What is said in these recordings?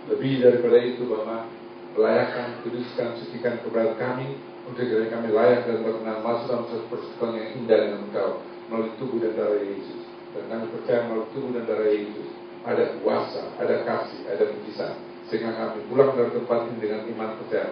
Lebih daripada itu Bapa, layakan, kuduskan, sucikan keberadaan kami, untuk kiranya kami layak dan berkenan masuk dalam satu persekutuan yang indah dengan Engkau melalui tubuh dan darah Yesus. Dan kami percaya melalui tubuh dan darah Yesus ada kuasa, ada kasih, ada mujizat, sehingga kami pulang dari tempat ini dengan iman percaya.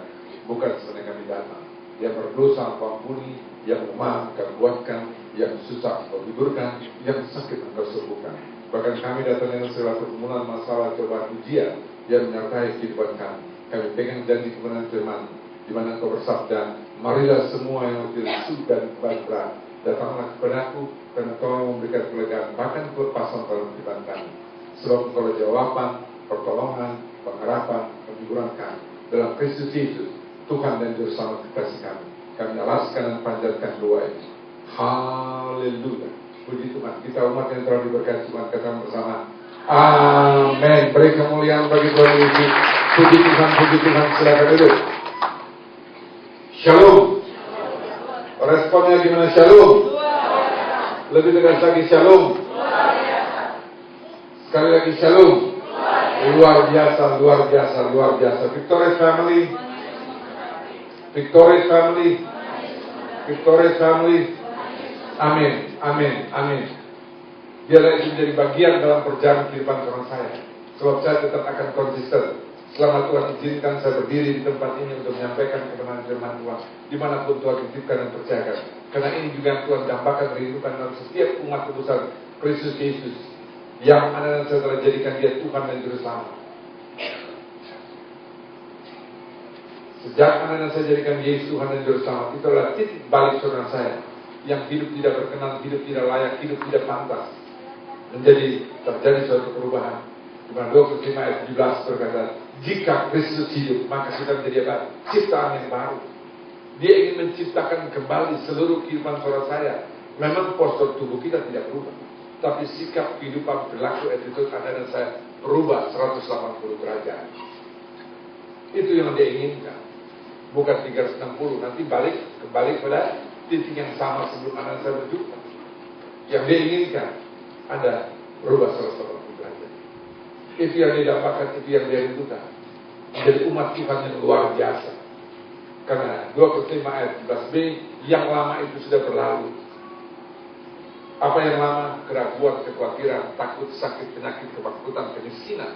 Bukan sebenarnya kami datang yang berdosa Engkau ampuni, yang lemah Engkau kuatkan, yang susah Engkau hiburkan, yang sakit Engkau sembuhkan. Bahkan kami datang dengan segala pergumulan, masalah, cobaan, ujian yang menyertai kehidupan kami. Kami pegang janji kebenaran firman, di mana Engkau bersabda, marilah semua yang letih lesu dan berat, datanglah kepadaku, dan Engkau memberikan kelegaan, bahkan kelepasan dalam kehidupan kami. Sebab Engkau jawaban, pertolongan, pengharapan, penghiburan kami dalam Kristus Yesus, Tuhan dan Juru Selamat kekasih kami. Kami alaskan dan panjatkan doa ini. Haleluya. Puji Tuhan. Kita umat yang telah diberkati Tuhan, kata bersama, amin. Beri kemuliaan bagi Tuhan Yesus. Puji Tuhan, puji Tuhan. Silakan duduk. Shalom. Responnya gimana shalom? Lebih tegas lagi shalom. Sekali lagi shalom. Luar biasa, luar biasa, luar biasa. Victorious family. Victorious family. Victorious family. Amin, amin, amin. Biarlah itu menjadi bagian dalam perjalanan kehidupan orang saya. Sebab saya tetap akan konsisten. Selama Tuhan izinkan saya berdiri di tempat ini untuk menyampaikan kebenaran firman Tuhan, dimanapun Tuhan titipkan dan percayakan. Karena ini juga yang Tuhan dambakan kehidupan dalam setiap umat tebusan Kristus Yesus, yang mana saya telah jadikan dia Tuhan dan Juru Selamat. Sejak mana saya jadikan Yesus Tuhan dan Juru Selamat, itu adalah titik balik saudara saya, yang hidup tidak berkenan, hidup tidak layak, hidup tidak pantas. Menjadi terjadi suatu perubahan. Di mana 25 ayat 17 berkata, jika Kristus hidup, maka kita menjadi apa? Ciptaan yang baru. Dia ingin menciptakan kembali seluruh kehidupan saudara saya. Memang postur tubuh kita tidak berubah, tapi sikap kehidupan, perilaku, attitude Anda dan saya berubah 180 derajat. Itu yang dia inginkan. Bukan 360, nanti kembali pada titik yang sama sebelum Anda saya berjumpa. Yang dia inginkan Anda berubah 180 derajat. Itu yang dia dapatkan, itu yang dia rindukan. Menjadi umat Tuhan yang luar biasa. Karena 25 ayat 11b, yang lama itu sudah berlalu. Apa yang lama? Keraguan, kekhawatiran, takut, sakit, penyakit, ketakutan, kemiskinan,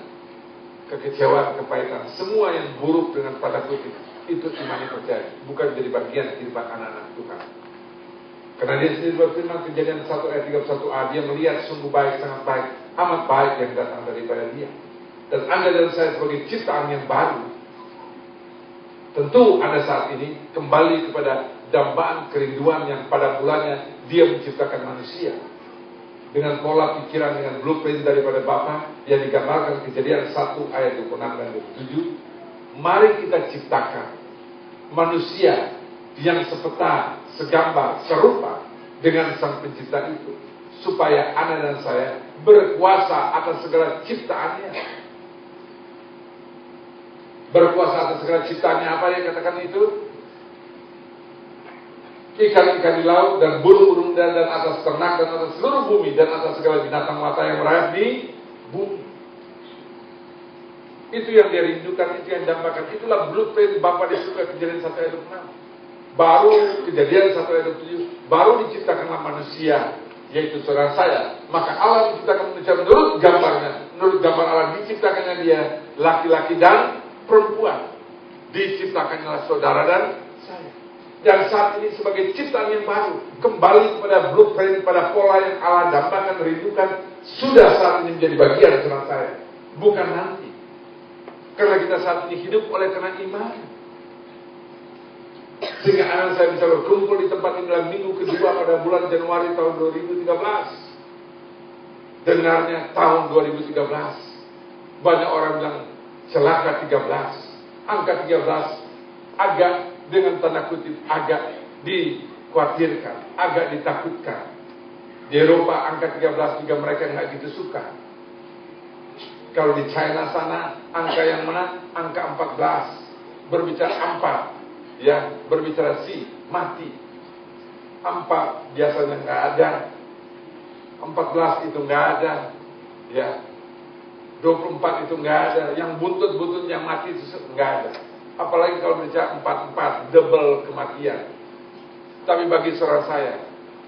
kekecewaan, kepahitan, semua yang buruk dengan tanda kutip, itu iman yang percaya, bukan jadi bagian kehidupan anak-anak Tuhan. Karena dia sendiri berfirman, Kejadian 1 ayat 31a, dia melihat sungguh baik, sangat baik, amat baik yang datang daripada dia. Dan Anda dan saya sebagai ciptaan yang baru, tentu Anda saat ini kembali kepada dambaan kerinduan yang pada mulanya dia menciptakan manusia. Dengan pola pikiran, dengan blueprint daripada Bapa yang digambarkan Kejadian 1 ayat 26 dan 27. Mari kita ciptakan manusia yang sepeta, segambar, serupa dengan Sang Pencipta itu, supaya Anda dan saya berkuasa atas segala ciptaannya. Berkuasa atas segala ciptaannya, apa yang katakan itu? Ikan-ikan di laut dan burung-burung dan atas ternak dan atas seluruh bumi dan atas segala binatang melata yang merayap di bumi. Itu yang dia rindukan, itu yang dambakan. Itulah blueprint Bapa di surga, Kejadian 1 ayat 26. Baru Kejadian 1 ayat 27, baru diciptakanlah manusia, yaitu saudara saya. Maka Allah menciptakan manusia menurut gambarnya, menurut gambar Allah diciptakannya dia, laki-laki dan perempuan. Diciptakannya saudara dan saya. Dan saat ini sebagai ciptaan yang baru, kembali kepada blueprint, pada pola yang Allah dambakan, rindukan, sudah saat ini menjadi bagian saudara saya, bukan nanti. Karena kita saat ini hidup oleh karena iman. Sehingga anak saya bisa berkumpul di tempat ini dalam minggu kedua pada bulan Januari tahun 2013. Dengarnya tahun 2013. Banyak orang bilang celaka 13. Angka 13 agak, dengan tanda kutip, agak dikhawatirkan, agak ditakutkan. Di Eropa angka 13 juga mereka nggak gitu suka. Kalau di China sana angka yang mana? Angka 14. Berbicara 4, ya, berbicara mati. 4 biasanya nggak ada. 14 itu nggak ada, ya. 24 itu nggak ada. Yang buntut-buntut yang mati itu nggak ada. Apalagi kalau bicara 44, double kematian. Tapi bagi saudara saya,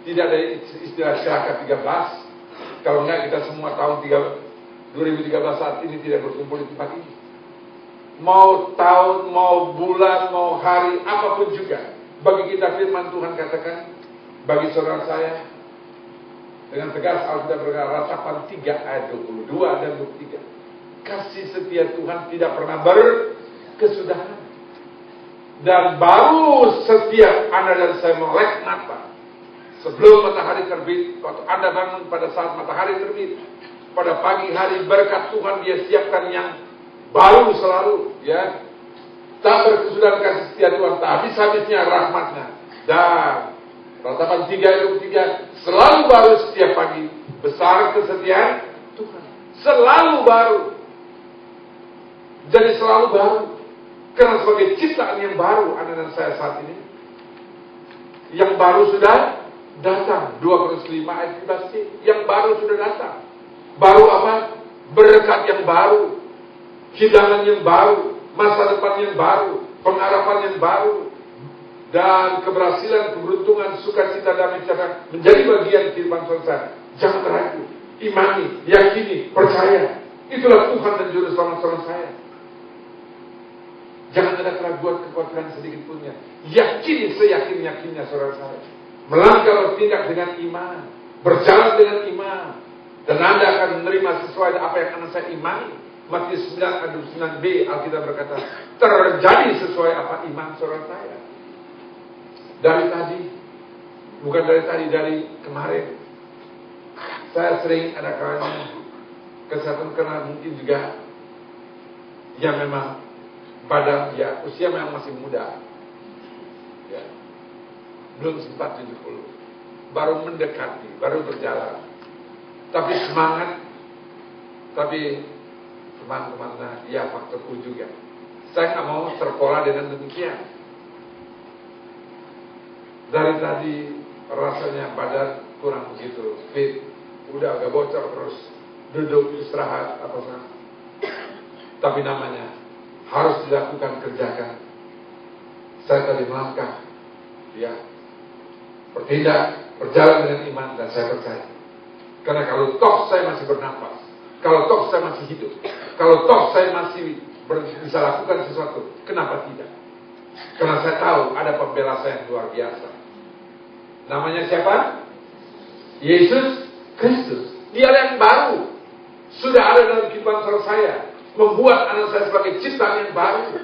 tidak ada istilah celaka 13. Kalau enggak, kita semua tahun 2013 saat ini tidak berkumpul di tempat ini. Mau tahun, mau bulan, mau hari, apapun juga. Bagi kita firman Tuhan katakan, bagi saudara saya, dengan tegas Alkitab berkata, Ratapan 3 ayat 22 dan 23. Kasih setia Tuhan tidak pernah berkesudahan. Dan baru setiap Anda dan saya melek mata sebelum matahari terbit, waktu Anda bangun pada saat matahari terbit, pada pagi hari berkat Tuhan Dia siapkan yang baru selalu, ya. Tak berkesudahan kasih setia Tuhan, tak habis-habisnya rahmatnya. Dan Ratapan 3 ayat 23, selalu baru setiap pagi, besar kesetiaan Tuhan. Selalu baru. Jadi selalu baru. Karena sebagai ciptaan yang baru Anda dan saya saat ini, yang baru sudah datang. 2 Korintus 5 ayat 13, yang baru sudah datang. Baru apa? Berkat yang baru, hidangan yang baru, masa depan yang baru, pengharapan yang baru, dan keberhasilan, keberuntungan, sukacita, damai sejahtera menjadi bagian kehidupan saudara. Jangan ragu, imani, yakini, percaya. Itulah Tuhan dan Juru Selamat saya. Jangan ada keraguan, kekhawatiran sedikit punnya. Yakini seyakin-yakinnya saudara saya. Melangkah bertindak dengan iman, berjalan dengan iman, dan Anda akan menerima sesuai apa yang Anda saya imani. Matius 9 ayat 9b Alkitab berkata, terjadi sesuai apa iman saudara saya. Dari tadi, bukan dari tadi, dari kemarin, saya sering ada kalanya kesehatan karena mungkin juga yang memang pada usia memang masih muda, ya, belum sempat 70, baru mendekati, baru berjalan, tapi semangat, tapi teman-teman, ya faktorku juga. Saya nggak mau terpola dengan demikian. Dari tadi rasanya badan kurang begitu fit, udah agak bocor terus, duduk istirahat apa saja. Tapi namanya harus dilakukan, kerjakan. Saya tadi melangkah, ya, bertindak, berjalan dengan iman, dan saya percaya. Karena kalau toh saya masih bernafas, kalau toh saya masih hidup, kalau toh saya masih bisa lakukan sesuatu, kenapa tidak? Karena saya tahu ada pembela saya yang luar biasa. Namanya siapa? Yesus Kristus. Dia yang baru, sudah ada dalam kehidupan saya, membuat anak saya sebagai ciptaan yang baru.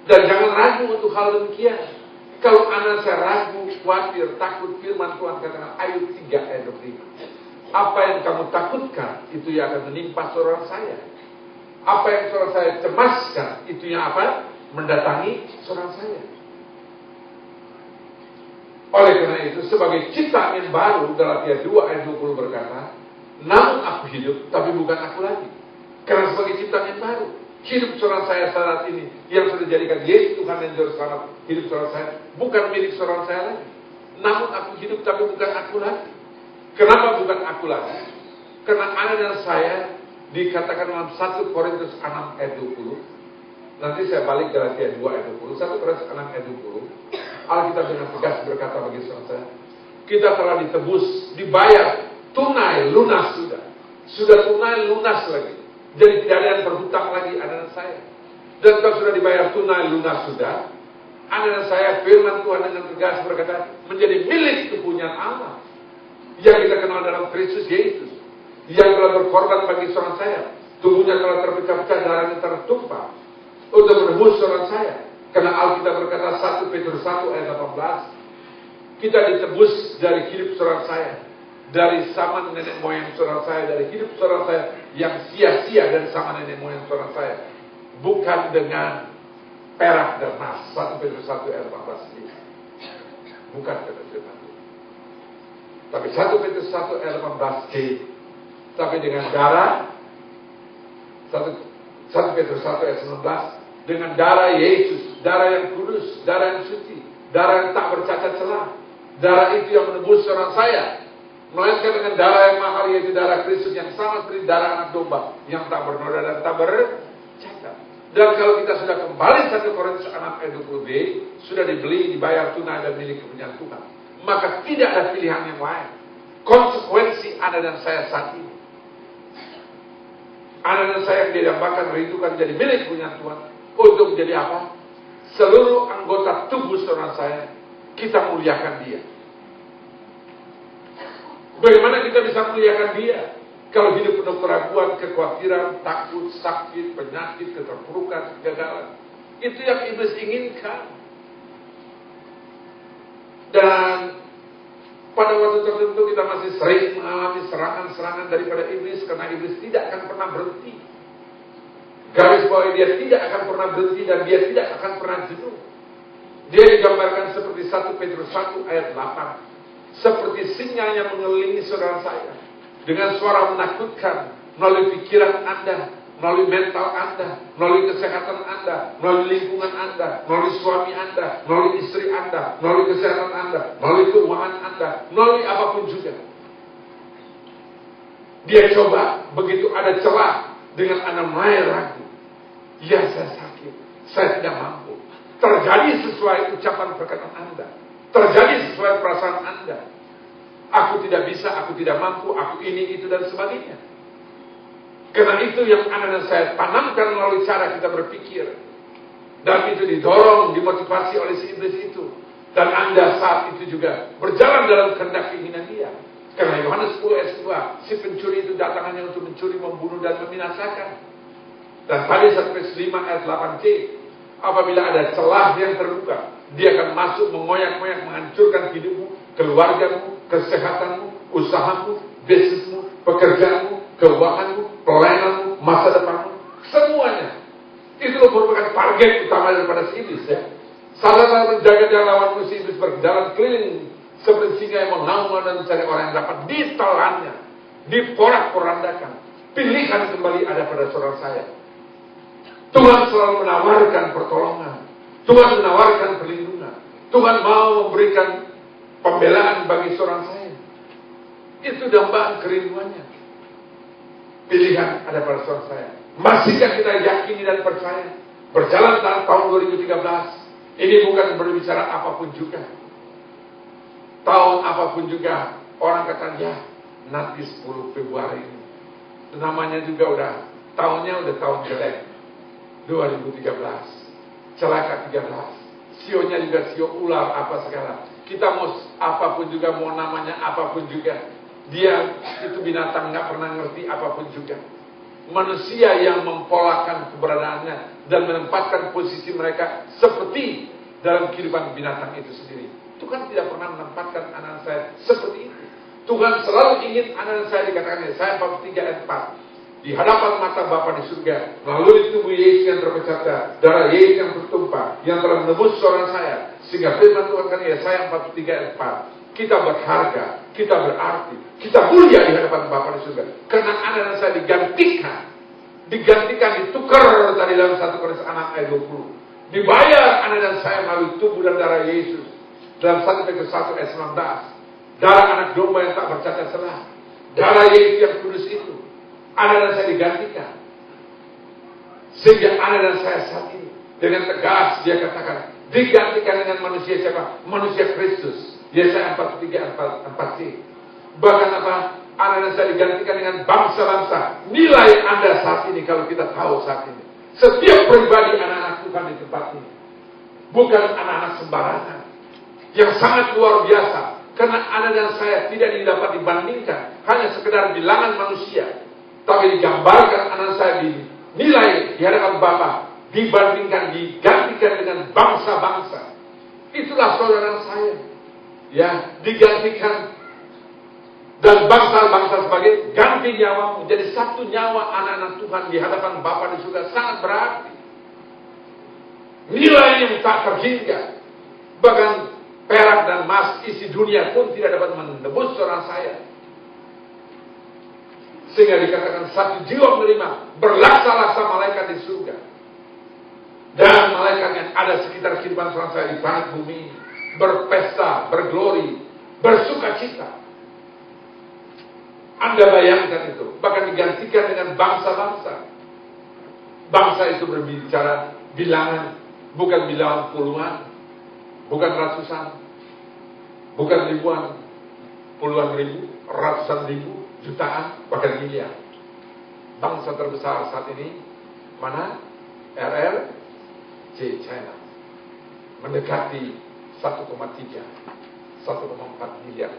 Dan jangan ragu untuk hal demikian. Kalau anak saya ragu, khawatir, takut, firman Tuhan katakan Ayub 3 ayat 25. Apa yang kamu takutkan, itu yang akan menimpa saudara saya. Apa yang saudara saya cemaskan, itu yang apa? Mendatangi saudara saya. Oleh karena itu, sebagai ciptaan yang baru, Galatia 2 ayat 20 berkata, namun aku hidup, tapi bukan aku lagi. Karena sebagai ciptaan yang baru, hidup saudara saya saat ini, yang sudah dijadikan Yesus Tuhan dan Juru Selamat, hidup saudara saya bukan milik saudara saya lagi. Namun aku hidup, tapi bukan aku lagi. Kenapa bukan aku lagi? Karena anak dan saya dikatakan dalam 1 Korintus 6 ayat 20. Nanti saya balik Galatia 2 ayat 20. 1 Korintus 6 ayat 20. Alkitab dengan tegas berkata bagi saudara saya, kita telah ditebus, dibayar, tunai, lunas sudah. Sudah tunai, lunas lagi. Jadi tidak ada yang berhutang lagi anak saya. Dan kalau sudah dibayar tunai, lunas sudah, anak saya, firman Tuhan dengan tegas berkata, menjadi milik kepunyaan Allah. Yang kita kenal dalam Kristus Yesus. Yang telah berkorban bagi saudara saya. Tubuhnya telah terpecah-pecah, darahnya tertumpah. Untuk menebus saudara saya. Karena Alkitab berkata 1 Petrus 1 ayat 18. Kita ditebus dari hidup saudara saya. Dari zaman nenek moyang saudara saya. Dari hidup saudara saya yang sia-sia dari zaman nenek moyang saudara saya. Bukan dengan perak dan emas. 1 Petrus 1 ayat 18 ini. Bukan kata firman Tuhan. Tapi 1 Petrus 1 ayat 18c. Tapi dengan darah 1 Petrus 1 ayat 19. Dengan darah Yesus, darah yang kudus, darah yang suci, darah yang tak bercacat celah. Darah itu yang menebus saudara saya, melainkan dengan darah yang mahal, yaitu darah Kristus yang sama seperti darah anak domba yang tak bernoda dan tak bercacat. Dan kalau kita sudah kembali 1 Korintus 6 ayat 20b, sudah dibeli, dibayar tunai dan milik kepunyaan Tuhan, maka tidak ada pilihan yang lain. Konsekuensi Anda dan saya saat ini, Anda dan saya yang didambakan rindukan jadi milik kepunyaan Tuhan untuk menjadi apa? Seluruh anggota tubuh saudara saya, kita muliakan Dia. Bagaimana kita bisa muliakan Dia? Kalau hidup penuh keraguan, kekhawatiran, takut, sakit, penyakit, keterpurukan, kegagalan. Itu yang iblis inginkan. Dan pada waktu tertentu kita masih sering mengalami serangan-serangan daripada iblis, karena iblis tidak akan pernah berhenti. Garis bawah, dia tidak akan pernah berhenti dan dia tidak akan pernah jenuh. Dia digambarkan seperti 1 Petrus 1 ayat 8. Seperti singa yang mengelilingi saudara saya dengan suara menakutkan melalui pikiran Anda, melalui mental Anda, melalui kesehatan Anda, melalui lingkungan Anda, melalui suami Anda, melalui istri Anda, melalui kesehatan Anda, melalui keuangan Anda, melalui apapun juga. Dia coba begitu ada celah dengan Anda mulai ragu. Ya, saya sakit, saya tidak mampu. Terjadi sesuai ucapan perkataan Anda, terjadi sesuai perasaan Anda. Aku tidak bisa, aku tidak mampu, aku ini, itu, dan sebagainya. Karena itu yang Anda dan saya tanamkan melalui cara kita berpikir. Dan itu didorong, dimotivasi oleh si iblis itu. Dan Anda saat itu juga berjalan dalam kehendak keinginan dia. Karena Yohanes 10 ayat 2, si pencuri itu datang hanya untuk mencuri, membunuh, dan membinasakan. Dan tadi 1 Petrus 5 ayat 8c, apabila ada celah yang terbuka, dia akan masuk mengoyak-ngoyak, menghancurkan hidupmu, keluargamu, kesehatanmu, usahamu, bisnismu, pekerjaanmu, keuanganmu, pelayananmu, masa depanmu, semuanya. Itu merupakan target utama daripada si iblis, ya. Salah menjaga dia lawan si iblis berjalan keliling seperti singa yang mengaum dan mencari orang yang dapat ditelannya, diporak-porandakan. Pilihan kembali ada pada saudara saya. Tuhan selalu menawarkan pertolongan, Tuhan menawarkan perlindungan, Tuhan mau memberikan pembelaan bagi seorang saya. Itu dambaan kerinduannya. Pilihan ada pada seorang saya. Masihkah kita yakini dan percaya? Berjalan tahun 2013, ini bukan berbicara apapun juga. Tahun apapun juga, orang kata ya, nanti 10 Februari ini. Namanya juga tahunnya udah tahun jelek. 2013, celaka 13, sionya juga sio ular apa segala. Kita mau apapun juga, mau namanya apapun juga, dia itu binatang nggak pernah ngerti apapun juga. Manusia yang mempolakan keberadaannya dan menempatkan posisi mereka seperti dalam kehidupan binatang itu sendiri. Tuhan tidak pernah menempatkan anak saya seperti itu. Tuhan selalu ingin anak saya dikatakan, saya 43 ayat 4. Di hadapan mata Bapa di surga, melalui tubuh Yesus yang terpecah, darah Yesus yang bertumpah, yang telah menebus suara saya, sehingga firman Tuhan kan Yesaya 43 ayat 4, kita berharga, kita berarti, kita mulia di hadapan Bapa di surga, karena anak saya digantikan, ditukar tadi dalam 1 Korintus 6 ayat 20, dibayar anak dan saya melalui tubuh dan darah Yesus, dalam 1 Petrus 1 ayat 19, darah anak domba yang tak bercacat celah, darah Yesus yang kudus itu. Anda dan saya digantikan. Sehingga Anda dan saya saat ini dengan tegas dia katakan digantikan dengan manusia siapa? Manusia Kristus. Yesaya 43 4c. Bahkan apa? Anda dan saya digantikan dengan bangsa-bangsa. Nilai Anda saat ini kalau kita tahu saat ini. Setiap pribadi anak-anak Tuhan di tempat ini bukan anak-anak sembarangan. Yang sangat luar biasa. Karena Anda dan saya tidak dapat dibandingkan hanya sekedar bilangan manusia. Tapi digambarkan anak saya dinilai di hadapan Bapa, dibandingkan, digantikan dengan bangsa-bangsa. Itulah saudara saya, ya, digantikan dan bangsa-bangsa sebagai ganti nyawa menjadi satu nyawa anak-anak Tuhan di hadapan Bapa di surga sangat berarti. Nilai yang tak terhingga, bahkan perak dan emas isi dunia pun tidak dapat menebus saudara saya. Sehingga dikatakan satu jiwa menerima berlaksa-laksa malaikat di surga. Dan malaikat yang ada sekitar kehidupan seorang saya di planet bumi berpesta, berglori, bersuka cita. Anda bayangkan itu, bahkan digantikan dengan bangsa-bangsa. Bangsa itu berbicara bilangan, bukan bilangan puluhan, bukan ratusan, bukan ribuan, puluhan ribu, ratusan ribu, jutaan, bahkan miliar. Bangsa terbesar saat ini mana? RRC China, mendekati 1,3, 1,4 miliar.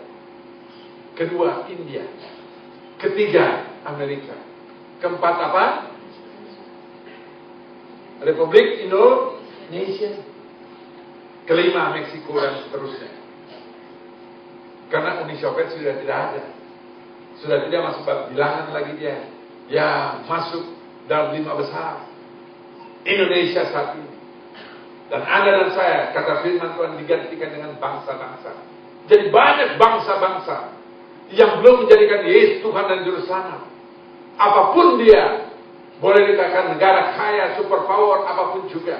Kedua India, ketiga Amerika, keempat apa? Republik Indonesia, kelima Meksiko dan seterusnya. Karena Uni Soviet sudah tidak ada, sudah tidak masuk bilangan lagi dia. Ya masuk dalam 5 besar. Indonesia saat ini. Dan Anda dan saya, kata firman Tuhan, digantikan dengan bangsa-bangsa. Jadi banyak bangsa-bangsa yang belum menjadikan Yesus Tuhan dan Juru Selamat. Apapun dia, boleh dikatakan negara kaya, superpower, apapun juga.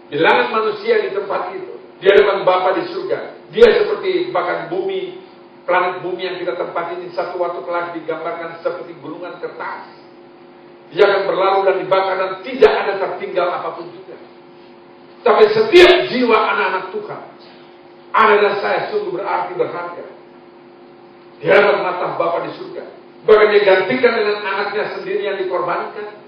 Bilangan manusia di tempat itu, di hadapan Bapa di surga. Dia seperti bahkan bumi, planet bumi yang kita tempati ini satu waktu kelak digambarkan seperti gunungan kertas. Dia akan berlalu dan dibakar dan tidak ada tertinggal apapun juga. Tapi setiap jiwa anak-anak Tuhan, Anda dan saya sungguh berarti berharga di hadapan mata Bapa di surga. Bahkan dia gantikan dengan anaknya sendiri yang dikorbankan.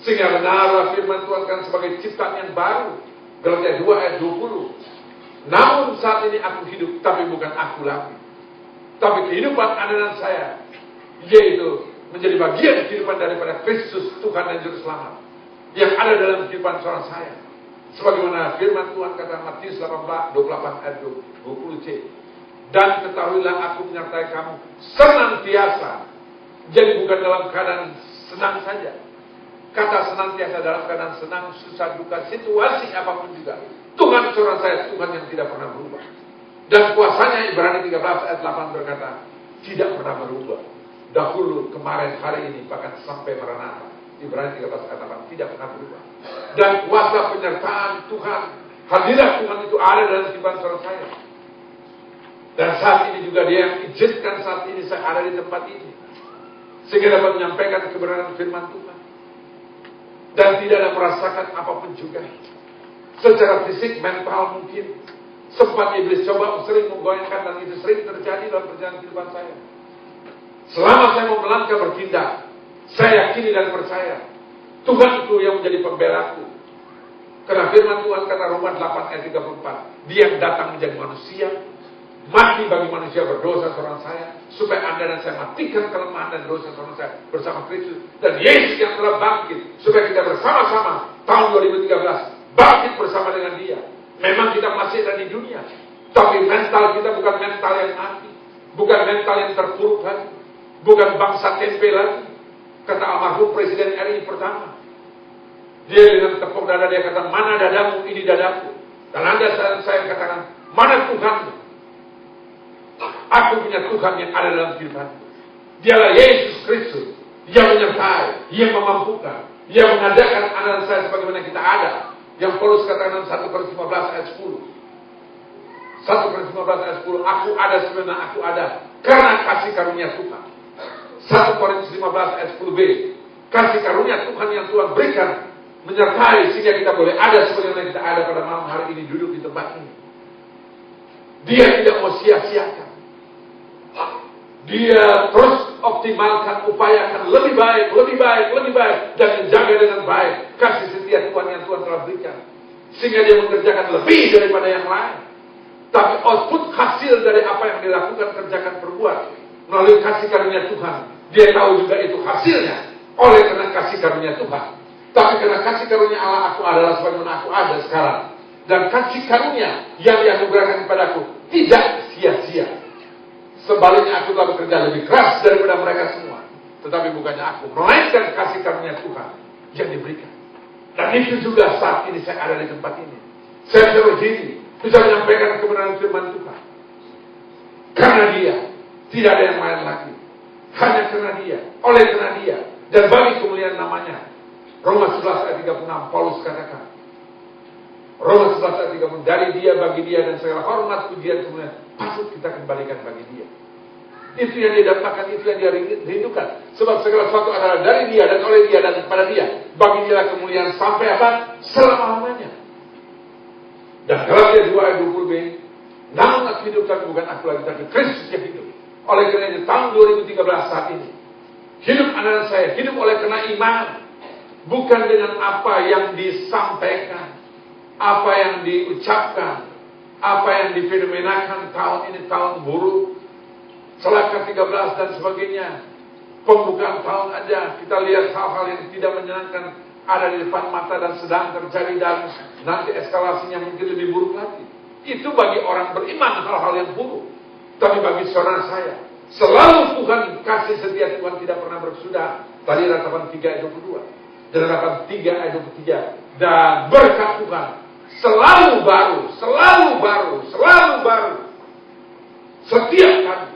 Sehingga benarlah firman Tuhan kan sebagai ciptaan yang baru. Galatia 2 ayat 20. Namun saat ini aku hidup, tapi bukan aku lagi. Tapi kehidupan Anda dan saya, yaitu menjadi bagian kehidupan daripada Kristus Tuhan dan Juru Selamat yang ada dalam kehidupan seorang saya. Sebagaimana firman Tuhan kata Matius 28 ayat 20c. Dan ketahuilah aku menyertai kamu senantiasa. Jadi bukan dalam keadaan senang saja. Kata senantiasa dalam keadaan senang, susah, duka, situasi apapun juga. Tuhan seorang saya, Tuhan yang tidak pernah berubah. Dan kuasanya Ibrani 13 ayat 8 berkata, tidak pernah berubah. Dahulu, kemarin, hari ini, bahkan sampai Maranatha. Ibrani 13 ayat 8 tidak pernah berubah. Dan kuasa penyertaan Tuhan, hadirat Tuhan itu ada dalam kehidupan seorang saya. Dan saat ini juga dia yang izinkan saat ini saya ada di tempat ini. Sehingga dapat menyampaikan kebenaran firman Tuhan. Dan tidak ada merasakan apapun juga. Secara fisik, mental mungkin. Sempat iblis coba sering menggoyangkan dan itu sering terjadi dalam perjalanan kehidupan saya. Selama saya mau melangkah bertindak, saya yakini dan percaya Tuhan itu yang menjadi pembelaku. Karena firman Tuhan kata Roma 8 ayat 34, Dia yang datang menjadi manusia, mati bagi manusia berdosa seorang saya, supaya Anda dan saya matikan kelemahan dan dosa seorang saya bersama Kristus. Dan Yesus yang telah bangkit, supaya kita bersama-sama tahun 2013 bangkit bersama dengan Dia. Memang kita masih ada di dunia, tapi mental kita bukan mental yang mati, bukan mental yang terpuruk lagi, bukan bangsa tempe lagi. Kata almarhum Presiden RI pertama, dia dengan tepuk dada dia kata, mana dadamu, ini dadaku. Dan Anda dan saya katakan, mana Tuhanmu? Aku punya Tuhan yang ada dalam kehidupanku. Dialah Yesus Kristus yang menyertai, yang memampukan, yang mengadakan Anda dan saya sebagaimana kita ada. Yang Paulus katakan dalam 1 Korintus 15 ayat 10. 1 Korintus 15 ayat 10, aku ada sebenarnya aku ada karena kasih karunia Tuhan. 1 Korintus 15 ayat 10b, kasih karunia Tuhan yang Tuhan berikan menyertai sehingga kita boleh ada sebagaimana kita ada pada malam hari ini duduk di tempat ini. Dia tidak mau sia-siakan. Dia terus optimalkan, upayakan lebih baik, dan menjaga dengan baik kasih setia Tuhan yang Tuhan telah berikan. Sehingga dia mengerjakan lebih daripada yang lain. Tapi output hasil dari apa yang dilakukan, kerjakan, perbuat melalui kasih karunia Tuhan, dia tahu juga itu hasilnya oleh karena kasih karunia Tuhan. Tapi karena kasih karunia Allah, aku adalah sebagaimana aku ada sekarang. Dan kasih karunia yang dianugerahkan kepadaku tidak sia-sia. Sebaliknya aku telah bekerja lebih keras daripada mereka semua. Tetapi bukannya aku, melainkan kasih karunia Tuhan yang diberikan. Dan itu juga saat ini saya ada di tempat ini. Saya bisa berdiri, bisa menyampaikan kebenaran firman Tuhan. Karena Dia, tidak ada yang lain lagi. Hanya karena Dia, oleh karena Dia, dan bagi kemuliaan namanya. Roma 11 ayat 36, Paulus katakan. Roma 11 ayat 36, dari Dia, bagi Dia, dan segala hormat, pujian, kemuliaan patut kita kembalikan bagi Dia. Itu yang dia dapatkan, itu yang dia rindukan. Sebab segala sesuatu adalah dari dia dan oleh dia dan kepada dia. Bagi dia kemuliaan sampai apa? Selama-lamanya. Dan Galatia 2 ayat 20b, namun aku hidup tapi bukan aku lagi, tapi Kristus yang hidup. Oleh karena itu tahun 2013 saat ini, hidup anak saya hidup oleh karena iman, bukan dengan apa yang disampaikan, apa yang diucapkan, apa yang difenomenakan tahun ini tahun buruk, celaka 13 dan sebagainya. Pembukaan tahun aja kita lihat hal-hal yang tidak menyenangkan ada di depan mata dan sedang terjadi, dan nanti eskalasinya mungkin lebih buruk lagi. Itu bagi orang beriman hal-hal yang buruk. Tapi bagi saudara saya, selalu Tuhan kasih setia Tuhan tidak pernah bersudah. Tadi ratapan 3 ayat 22 dan ratapan 3 ayat 23. Dan berkat Tuhan selalu baru, selalu baru, selalu baru. Setiap kali.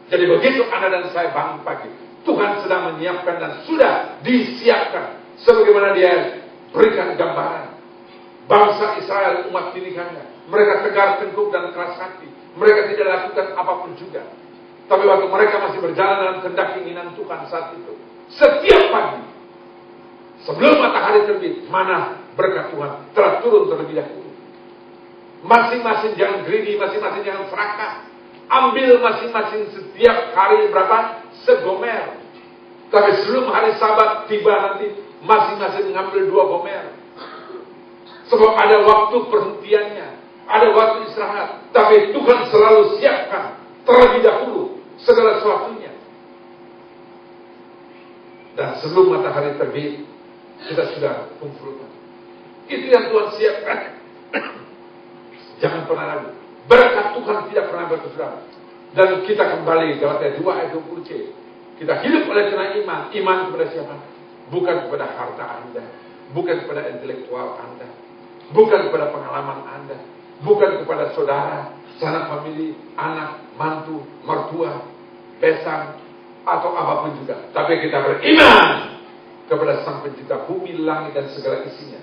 Jadi begitu Anda dan saya bangun pagi, Tuhan sedang menyiapkan dan sudah disiapkan. Sebagaimana dia berikan gambaran. Bangsa Israel, umat pilihannya, mereka tegar tengkuk dan keras hati. Mereka tidak lakukan apapun juga. Tapi waktu mereka masih berjalan dalam kehendak keinginan Tuhan saat itu, setiap pagi, sebelum matahari terbit, mana berkat Tuhan telah turun terlebih dahulu. Masing-masing jangan greedy, masing-masing jangan serakah. Ambil masing-masing setiap hari berapa? Segomer. Tapi sebelum hari Sabat tiba nanti, masing-masing mengambil 2 gomer. Sebab ada waktu perhentiannya, ada waktu istirahat. Tapi Tuhan selalu siapkan terlebih dahulu segala sesuatunya. Dan sebelum matahari terbit, kita sudah kumpulkan. Itu yang Tuhan siapkan. Jangan pernah ragu. Berkat Tuhan tidak pernah berkesudahan. Dan kita kembali Galatia 2 ayat 20c. Kita hidup oleh karena iman. Iman kepada siapa? Bukan kepada harta Anda, bukan kepada intelektual Anda, bukan kepada pengalaman Anda, bukan kepada saudara, sanak famili, anak, mantu, mertua, besan, atau apapun juga. Tapi kita beriman kepada Sang Pencipta bumi, langit, dan segala isinya.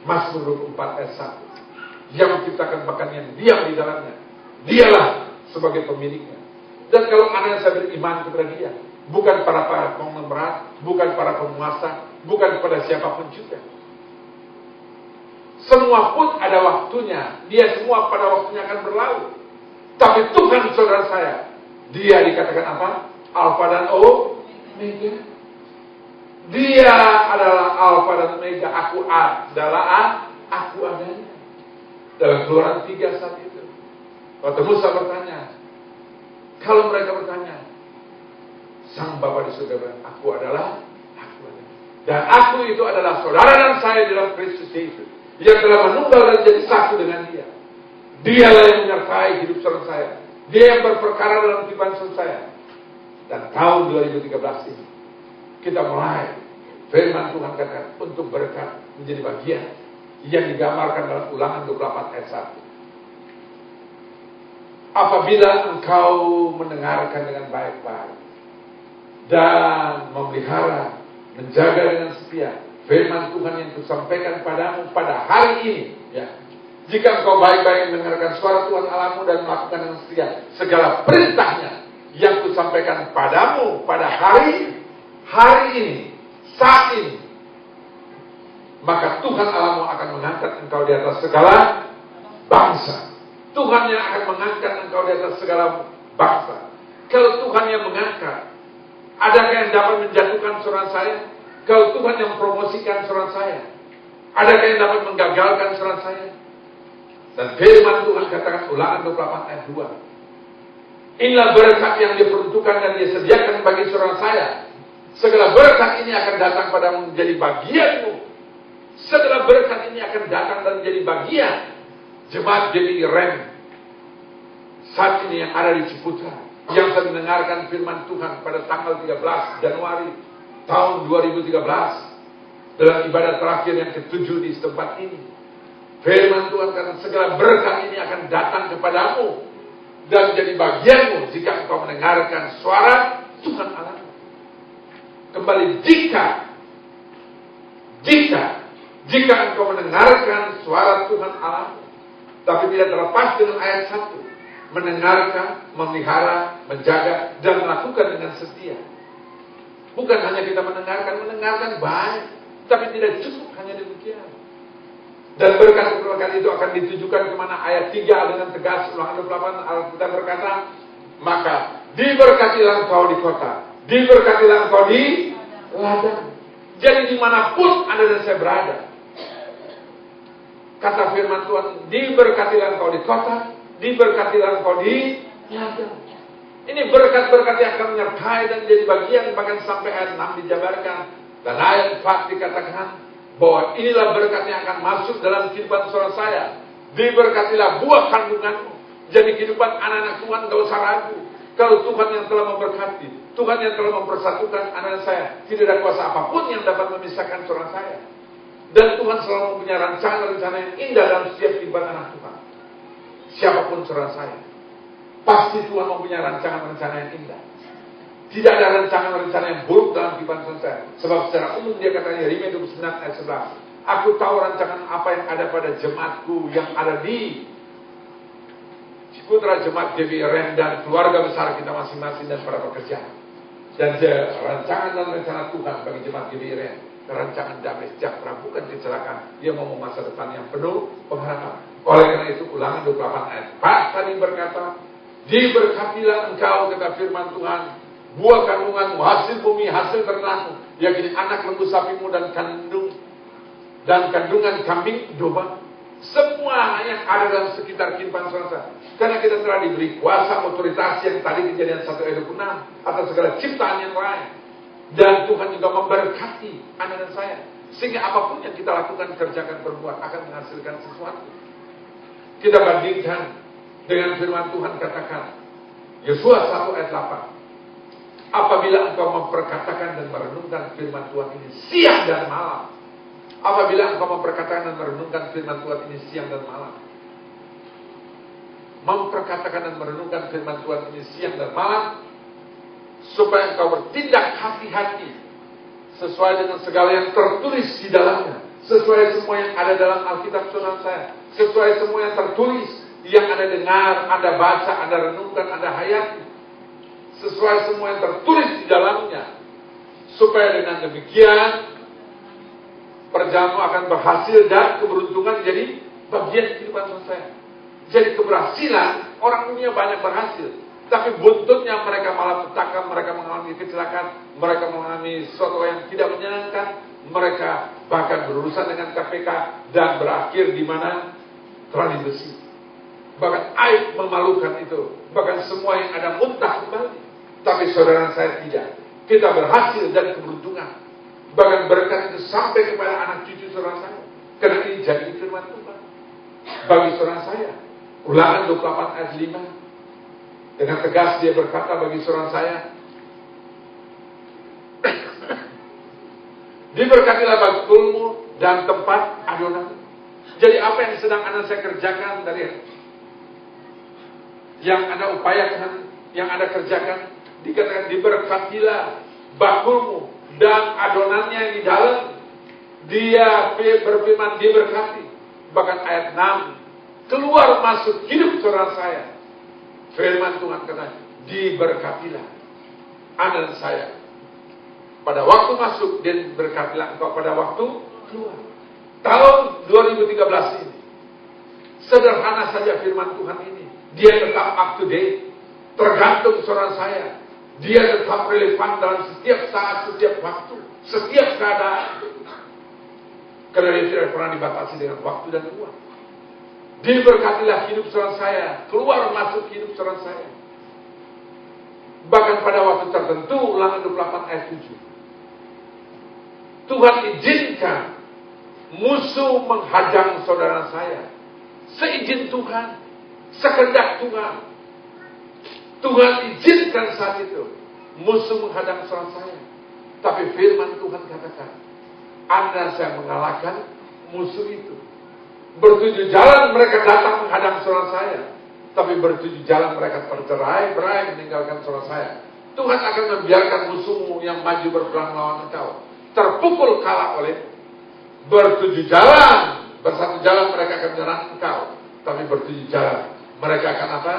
Mazmur 24 ayat 1. Yang menciptakan bahkan yang diam di dalamnya, dialah sebagai pemiliknya. Dan kalau Anda saya beriman kepada dia, bukan para konglomerat, bukan para penguasa, bukan kepada siapapun juga. Semua pun ada waktunya. Dia semua pada waktunya akan berlalu. Tapi Tuhan saudara saya, dia dikatakan apa? Alfa dan Omega. Dia adalah Alfa dan Omega. Aku adalah aku adanya. Dalam Keluaran 3 saat itu, waktu Musa bertanya, kalau mereka bertanya, Sang Bapa di surga berkata, aku adalah aku adanya. Dan aku itu adalah saudara dan saya dalam Kristus Yesus, yang telah menunggal dan jadi satu dengan dia. Dialah yang menyertai hidup saudara saya. Dia yang berperkara dalam kehidupan saudara saya. Dan tahun 2013 ini, kita mulai firman Tuhan katakan untuk berkat menjadi bagian yang digambarkan dalam Ulangan 24 ayat 1. Apabila engkau mendengarkan dengan baik-baik dan memelihara, menjaga dengan setia firman Tuhan yang kusampaikan padamu pada hari ini, ya. Jika engkau baik-baik mendengarkan suara Tuhan Allahmu dan melakukan dengan setia segala perintahnya yang kusampaikan padamu pada hari ini, saat ini, maka Tuhan Allahmu akan mengangkat engkau di atas segala bangsa. Tuhan yang akan mengangkat engkau di atas segala bangsa. Kalau Tuhan yang mengangkat, adakah yang dapat menjatuhkan saudara saya? Kalau Tuhan yang mempromosikan saudara saya, adakah yang dapat menggagalkan saudara saya? Dan firman Tuhan katakan Ulangan 24 ayat 2. Inilah berkat yang diperuntukkan dan disediakan bagi saudara saya. Segala berkat ini akan datang padamu menjadi bagianmu. Segala berkat ini akan datang dan menjadi bagian jemaat GBI Rem saat ini yang ada di Ciputra, yang sedang mendengarkan firman Tuhan pada tanggal 13 Januari tahun 2013 dalam ibadah terakhir yang ke-7 di tempat ini. Firman Tuhan kata segala berkat ini akan datang kepadamu dan menjadi bagianmu jika engkau mendengarkan suara Tuhan Allah. Kembali jika engkau mendengarkan suara Tuhan Allah, tapi tidak terlepas dengan ayat 1, mendengarkan, memelihara, menjaga, dan melakukan dengan setia. Bukan hanya kita mendengarkan baik, tapi tidak cukup hanya demikian. Dan berkat-berkat itu akan ditujukan kemana? Ayat 3 dengan tegas, Ulangan 28, Alkitab berkata, maka diberkatilah engkau di kota, diberkatilah engkau di ladang. Jadi dimanapun Anda dan saya berada, kata firman Tuhan, diberkatilah engkau di kota, diberkatilah engkau di ladang. Ini berkat-berkat yang akan menyertai dan jadi bagian, bahkan sampai ayat 6 dijabarkan. Dan ayat 4 dikatakan bahwa inilah berkat yang akan masuk dalam kehidupan saudara saya. Diberkatilah buah kandunganmu. Jadi kehidupan anak-anak Tuhan gak usah ragu. Kalau Tuhan yang telah memberkati, Tuhan yang telah mempersatukan anak-anak saya, tidak ada kuasa apapun yang dapat memisahkan saudara saya. Dan Tuhan selalu mempunyai rencana-rencana yang indah dalam setiap kehidupan anak Tuhan. Siapapun saudara saya, pasti Tuhan mempunyai rancangan-rencana yang indah. Tidak ada rencana-rencana yang buruk dalam kehidupan saya. Sebab secara umum dia katanya, Yeremia 29 ayat 11, aku tahu rancangan apa yang ada pada jemaatku yang ada di Ciputra, jemaat GBRN dan keluarga besar kita masing-masing dan para pekerja. Dan rancangan dan rencana Tuhan bagi jemaat GBRN, rancangan damai sejahtera, bukan kecelakaan. Dia mau masa depan yang penuh pengharapan. Oleh karena itu Ulangan 28 ayat 4 tadi berkata, diberkatilah engkau, kata firman Tuhan, buah kandunganmu, hasil bumi, hasil ternakmu, yakni anak lembu sapimu dan kandungan kambing domba, semua yang ada dalam sekitar kehidupan saudara. Karena kita telah diberi kuasa otoritas yang tadi Kejadian 1 ayat 26 atas segala ciptaan yang lain. Dan Tuhan juga memberkati anak dan saya, sehingga apapun yang kita lakukan, kerjakan, perbuat akan menghasilkan sesuatu. Kita bandingkan dengan firman Tuhan katakan, Yosua 1 ayat 8. Apabila engkau memperkatakan dan merenungkan firman Tuhan ini siang dan malam. Apabila engkau memperkatakan dan merenungkan firman Tuhan ini siang dan malam. Memperkatakan dan merenungkan firman Tuhan ini siang dan malam, supaya engkau bertindak hati-hati sesuai dengan segala yang tertulis di dalamnya. Sesuai semua yang ada dalam Alkitab saudara saya. Sesuai semua yang tertulis, yang Anda dengar, Anda baca, Anda renungkan, Anda hayati. Sesuai semua yang tertulis di dalamnya. Supaya dengan demikian perjalananmu akan berhasil dan keberuntungan jadi bagian kehidupan saya. Jadi keberhasilan, orang dunia banyak berhasil, tapi buntutnya mereka malah petaka, mereka mengalami kecelakaan, mereka mengalami sesuatu yang tidak menyenangkan, mereka bahkan berurusan dengan KPK dan berakhir di mana? Terali besi. Bahkan aib memalukan itu, bahkan semua yang ada muntah kembali. Tapi saudara saya tidak. Kita berhasil dan keberuntungan. Bahkan berkat itu sampai kepada anak cucu saudara saya. Karena ini jadi firman Tuhan bagi saudara saya. Ulangan 28 ayat 5. Dengan tegas dia berkata bagi saudara saya, diberkatilah bakulmu dan tempat adonan. Jadi apa yang sedang anak saya kerjakan dari yang Anda upayakan, yang Anda kerjakan, dikatakan diberkatilah bakulmu dan adonannya yang di dalam. Dia berfirman diberkati. Bahkan ayat 6, keluar masuk hidup saudara saya. Firman Tuhan kata diberkatilah anak saya. Pada waktu masuk dan berkatilah engkau pada waktu keluar. Tahun 2013 ini, sederhana saja firman Tuhan ini. Dia tetap up to date. Tergantung saudara saya. Dia tetap relevan dalam setiap saat, setiap waktu, setiap keadaan. Karena dia tidak pernah dibatasi dengan waktu dan ruang. Diberkatilah hidup saudara saya. Keluar masuk hidup saudara saya. Bahkan pada waktu tertentu, Ulangan 28 ayat 7. Tuhan izinkan musuh menghadang saudara saya. Seizin Tuhan, sekehendak Tuhan. Tuhan izinkan saat itu musuh menghadang saudara saya. Tapi firman Tuhan katakan, Anda saya mengalahkan musuh itu. Bertujuh jalan mereka datang menghadang saudara saya, tapi bertujuh jalan mereka tercerai-berai meninggalkan saudara saya. Tuhan akan membiarkan musuhmu yang maju berperang melawan engkau terpukul kalah oleh bertujuh jalan. Bersatu jalan mereka akan menyerang engkau, tapi bertujuh jalan mereka akan apa?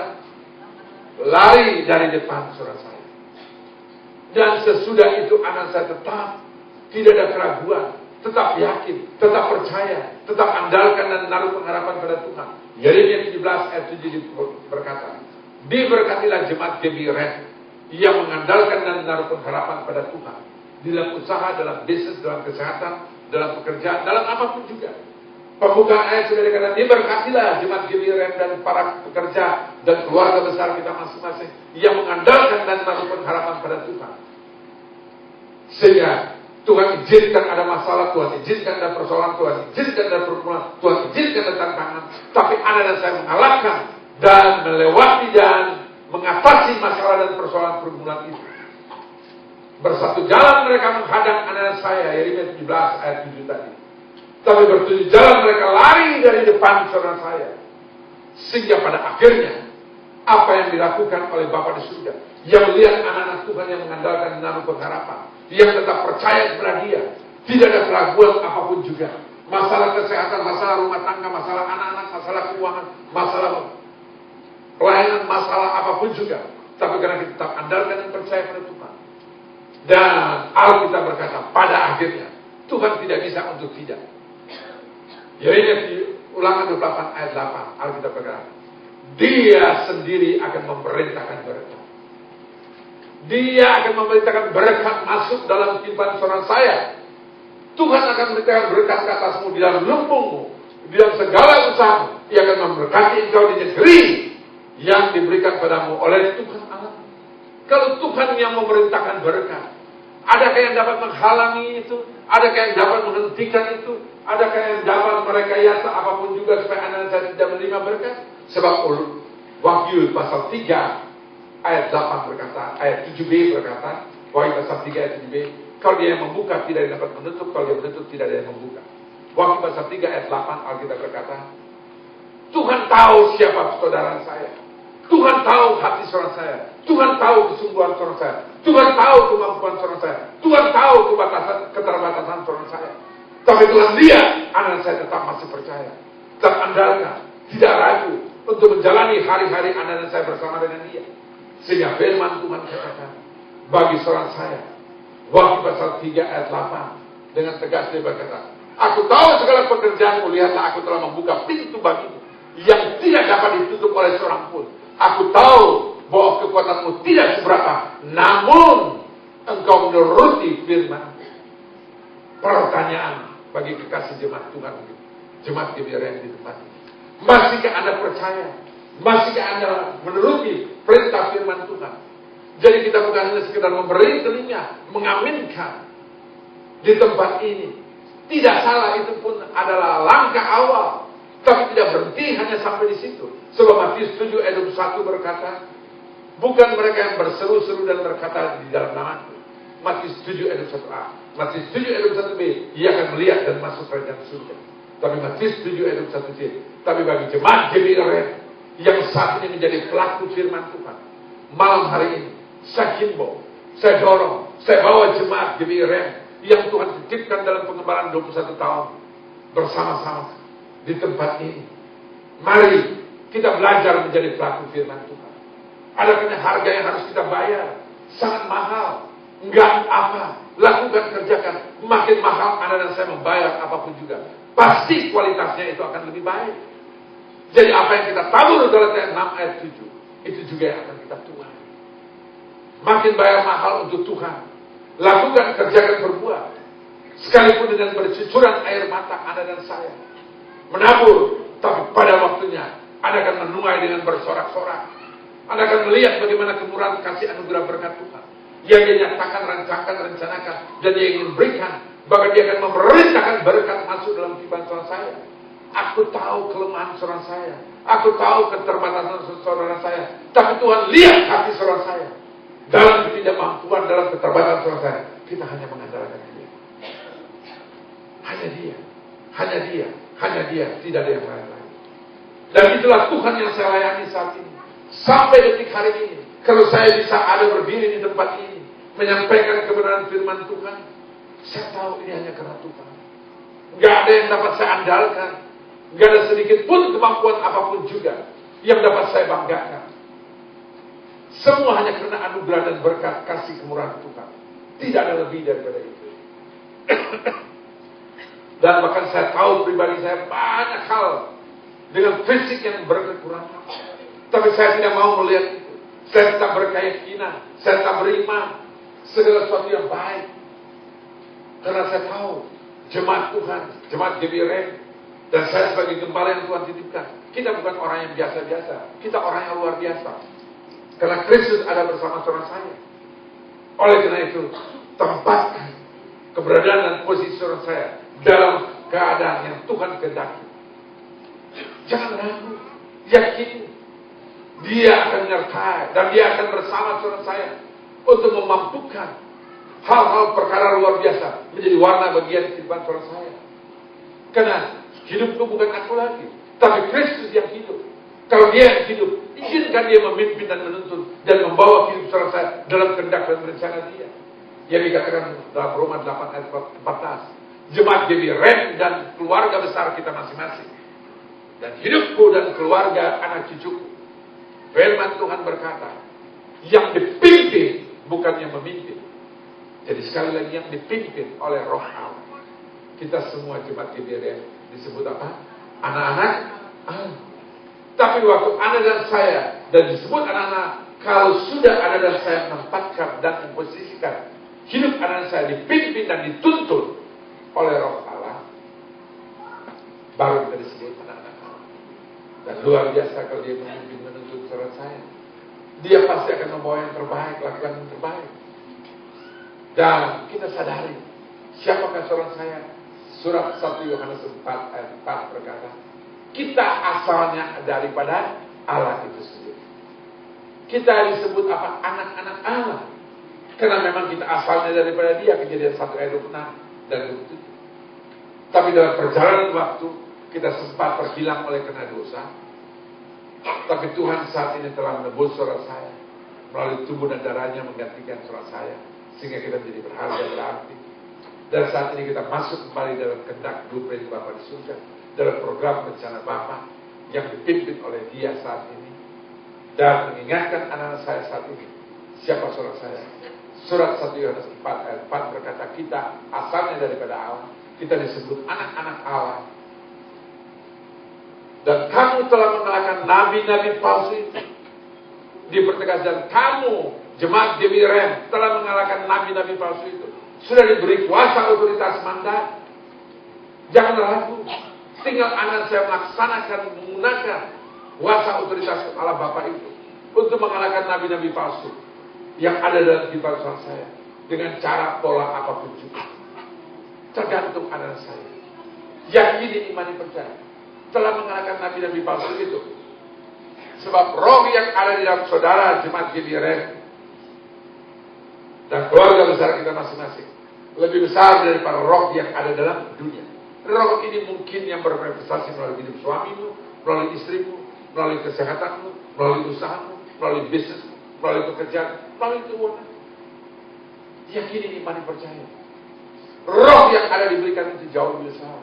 lari dari depan saudara saya. Dan sesudah itu anak saya tetap tidak ada keraguan, tetap yakin, tetap percaya, tetap andalkan dan menaruh pengharapan pada Tuhan. Yeremia 17 ayat 7 berkata, diberkatilah jemaat GBRM yang mengandalkan dan menaruh pengharapan pada Tuhan. Di dalam usaha, dalam bisnis, dalam kesehatan, dalam pekerjaan, dalam apapun juga. Pembukaan ayat sudah dikatakan, diberkatilah jemaat GBRM dan para pekerja dan keluarga besar kita masing-masing yang mengandalkan dan menaruh pengharapan pada Tuhan. Sehingga Tuhan izinkan ada masalah, Tuhan izinkan ada persoalan, Tuhan izinkan ada pergumulan, Tuhan izinkan ada tantangan. Tapi anak dan saya mengalahkan dan melewati dan mengatasi masalah dan persoalan pergumulan itu. Bersatu jalan mereka menghadang anak dan saya, Yeremia 17 ayat 7 tadi. Tapi bertujuh jalan mereka lari dari depan saudara saya. Sehingga pada akhirnya, apa yang dilakukan oleh Bapa di surga, yang melihat anak-anak Tuhan yang mengandalkan dan menaruh pengharapan, yang tetap percaya kepada Dia, tidak ada keraguan apapun juga. Masalah kesehatan, masalah rumah tangga, masalah anak-anak, masalah keuangan, masalah pelayanan, masalah apapun juga. Tapi karena kita tetap andalkan dan percaya pada Tuhan. Dan Alkitab berkata, pada akhirnya Tuhan tidak bisa untuk tidak. Yeremia Ulangan 28 ayat 8, Alkitab berkata, Dia sendiri akan memerintahkan berkat. Dia akan memerintahkan berkat masuk dalam kehidupan saudara saya. Tuhan akan memerintahkan berkat ke atasmu di dalam lumbungmu, di dalam segala usahamu. Ia akan memberkati engkau di negeri yang diberikan padamu oleh Tuhan Allah. Kalau Tuhan yang memerintahkan berkat, adakah yang dapat menghalangi itu? Adakah yang dapat menghentikan itu? Adakah yang dapat merekayasa apapun juga supaya anak saya tidak menerima berkat? Sebab Wahyu pasal 3 ayat 8 berkata, ayat 7b berkata, Wahyu pasal 3 ayat 7b, kalau dia yang membuka tidak dapat menutup, kalau dia menutup tidak ada yang membuka. Wahyu pasal 3 ayat 8 Alkitab berkata, Tuhan tahu siapa saudara saya. Tuhan tahu hati saudara saya. Tuhan tahu kesungguhan saudara saya. Tuhan tahu kemampuan saudara saya. Tuhan tahu keterbatasan saudara saya. Tapi Tuhan lihat, anak saya tetap masih percaya, tetap andalkan, tidak ragu untuk menjalani hari-hari anak dan saya bersama dengan Dia. Sehingga firman Tuhan katakan bagi saudara saya, Wahyu pasal 3 ayat 8 dengan tegas dia berkata, aku tahu segala pekerjaanmu, lihatlah aku telah membuka pintu bagimu yang tidak dapat ditutup oleh seorang pun. Aku tahu bahwa kekuatanmu tidak seberapa, namun engkau menuruti firman. Pertanyaan bagi kekasih jemaat Tuhan, jemaat GBRM di tempat ini, masihkah Anda percaya? Masihkah Anda menuruti perintah firman Tuhan? Jadi kita bukan hanya sekedar memberi telinga, mengaminkan di tempat ini. Tidak salah, itu pun adalah langkah awal. Tapi tidak berhenti hanya sampai di situ. Sebab Matius 7 ayat 21 berkata, bukan mereka yang berseru-seru dan berkata di dalam namaku. Matius 7 ayat 21a. Matius 7 ayat 21b, ia akan melihat dan masuk kerajaan surga. Tapi Matius 7 ayat 21c, tapi bagi jemaat GBRM yang saat ini menjadi pelaku firman Tuhan, malam hari ini saya himbau, saya dorong, saya bawa jemaat GBRM yang Tuhan titipkan dalam pengembaraan 21 tahun bersama-sama di tempat ini. Mari kita belajar menjadi pelaku firman Tuhan. Adakah harga yang harus kita bayar? Sangat mahal. Enggak apa, lakukan, kerjakan. Makin mahal anak dan saya membayar apapun juga, pasti kualitasnya itu akan lebih baik. Jadi apa yang kita tabur dalam 6 ayat 7, itu juga yang akan kita tuai. Makin bayar mahal untuk Tuhan. Lakukan, kerjakan, berbuat. Sekalipun dengan bercucuran air mata anak dan saya. Menabur, tapi pada waktunya Anda akan menuai dengan bersorak-sorak. Anda akan melihat bagaimana kemurahan kasih anugerah berkat Tuhan yang Dia nyatakan, rancangkan, rencanakan, dan Dia ingin berikan. Bahkan Dia akan memerintahkan berkat masuk dalam kehidupan saudara saya. Aku tahu kelemahan saudara saya. Aku tahu keterbatasan saudara saya. Tapi Tuhan lihat hati saudara saya. Dalam ketidakmampuan, dalam keterbatasan saudara saya, kita hanya mengandalkan Dia. Hanya Dia. Hanya Dia. Hanya Dia. Tidak ada yang lain-lain. Dan itulah Tuhan yang saya layani saat ini. Sampai detik hari ini. Kalau saya bisa ada berdiri di tempat ini, menyampaikan kebenaran firman Tuhan, saya tahu ini hanya karena Tuhan. Gak ada yang dapat saya andalkan. Gak ada sedikit pun kemampuan apapun juga yang dapat saya banggakan. Semua hanya karena anugerah dan berkat kasih kemurahan Tuhan. Tidak ada lebih daripada itu. Dan bahkan saya tahu pribadi saya banyak hal dengan fisik yang berkekurangan. Tapi saya tidak mau melihat itu. Saya tetap berkeyakinan. Saya tetap beriman. Segala sesuatu yang baik. Karena saya tahu jemaat Tuhan, jemaat GBRM, dan saya sebagai gembala yang Tuhan titipkan, kita bukan orang yang biasa-biasa. Kita orang yang luar biasa. Karena Kristus ada bersama saudara saya. Oleh karena itu, tempatkan keberadaan dan posisi saudara saya dalam keadaan yang Tuhan kehendaki. Jangan ragu, yakin. Dia akan menyertai dan dia akan bersama saudara saya untuk memampukan hal-hal perkara luar biasa menjadi warna bagian kehidupan saudara saya. Karena hidupku bukan aku lagi, tapi Kristus yang hidup. Kalau dia yang hidup, izinkan dia memimpin dan menuntun dan membawa hidup saudara saya dalam kehendak dan rencana dia. Yang dikatakan dalam Roma 8 ayat 14. Jemaat GBRM dan keluarga besar kita masing-masing. Dan hidupku dan keluarga anak cucuku. Firman Tuhan berkata, yang dipimpin bukan yang memimpin. Jadi sekali lagi yang dipimpin oleh Roh Allah. Kita semua jemaat GBRM disebut apa? Anak-anak Allah. Tapi waktu Anda dan saya dan disebut anak-anak, kalau sudah Anda dan saya menempatkan dan memposisikan hidup Anda dan saya dipimpin dan dituntun oleh Roh Allah, baru kita disebut anak-anak Allah. Dan luar biasa kalau dia memimpin menuntun saudara saya. Dia pasti akan membawa yang terbaik, lakukan yang terbaik. Dan kita sadari, siapakah saudara saya? Surat 1 Yohanes 4 ayat 4 berkata, kita asalnya daripada Allah itu sendiri. Kita disebut apa? Anak-anak Allah. Karena memang kita asalnya daripada dia. Kejadian 1 ayat 26 dan 27. Tapi dalam perjalanan waktu, kita sempat terhilang oleh karena dosa. Tapi Tuhan saat ini telah menebus saudara saya. Melalui tubuh dan darahnya menggantikan saudara saya. Sehingga kita menjadi berharga berarti. Dan saat ini kita masuk kembali dalam kehendak blueprint Bapa di surga. Dalam program rencana Bapa yang dipimpin oleh dia saat ini. Dan mengingatkan anak-anak saya saat ini. Siapa saudara saya? Surat 1 Yohanes 4 ayat 4 berkata, kita asalnya daripada Allah. Kita disebut anak-anak Allah. Dan kamu telah mengalahkan nabi-nabi palsu itu. Dipertegas, dan kamu jemaat GBRM telah mengalahkan nabi-nabi palsu itu. Sudah diberi kuasa otoritas mandat. Jangan ragu. Tinggal anak saya melaksanakan, menggunakan kuasa otoritas Allah Bapa itu untuk mengalahkan nabi-nabi palsu yang ada dalam kehidupan saya dengan cara pola apapun juga. Tergantung anak saya. Yakini, imani, percaya telah mengalahkan nabi-nabi palsu itu. Sebab roh yang ada di dalam saudara jemaat GBRM dan keluarga besar kita masing-masing lebih besar daripada roh yang ada dalam dunia. Roh ini mungkin yang bermanifestasi melalui hidup suamimu, melalui istrimu, melalui kesehatanmu, melalui usahamu, melalui bisnismu, melalui pekerjaan, melalui keuangan. Yakini, imani, percaya. Roh yang ada diberikan itu jauh lebih besar.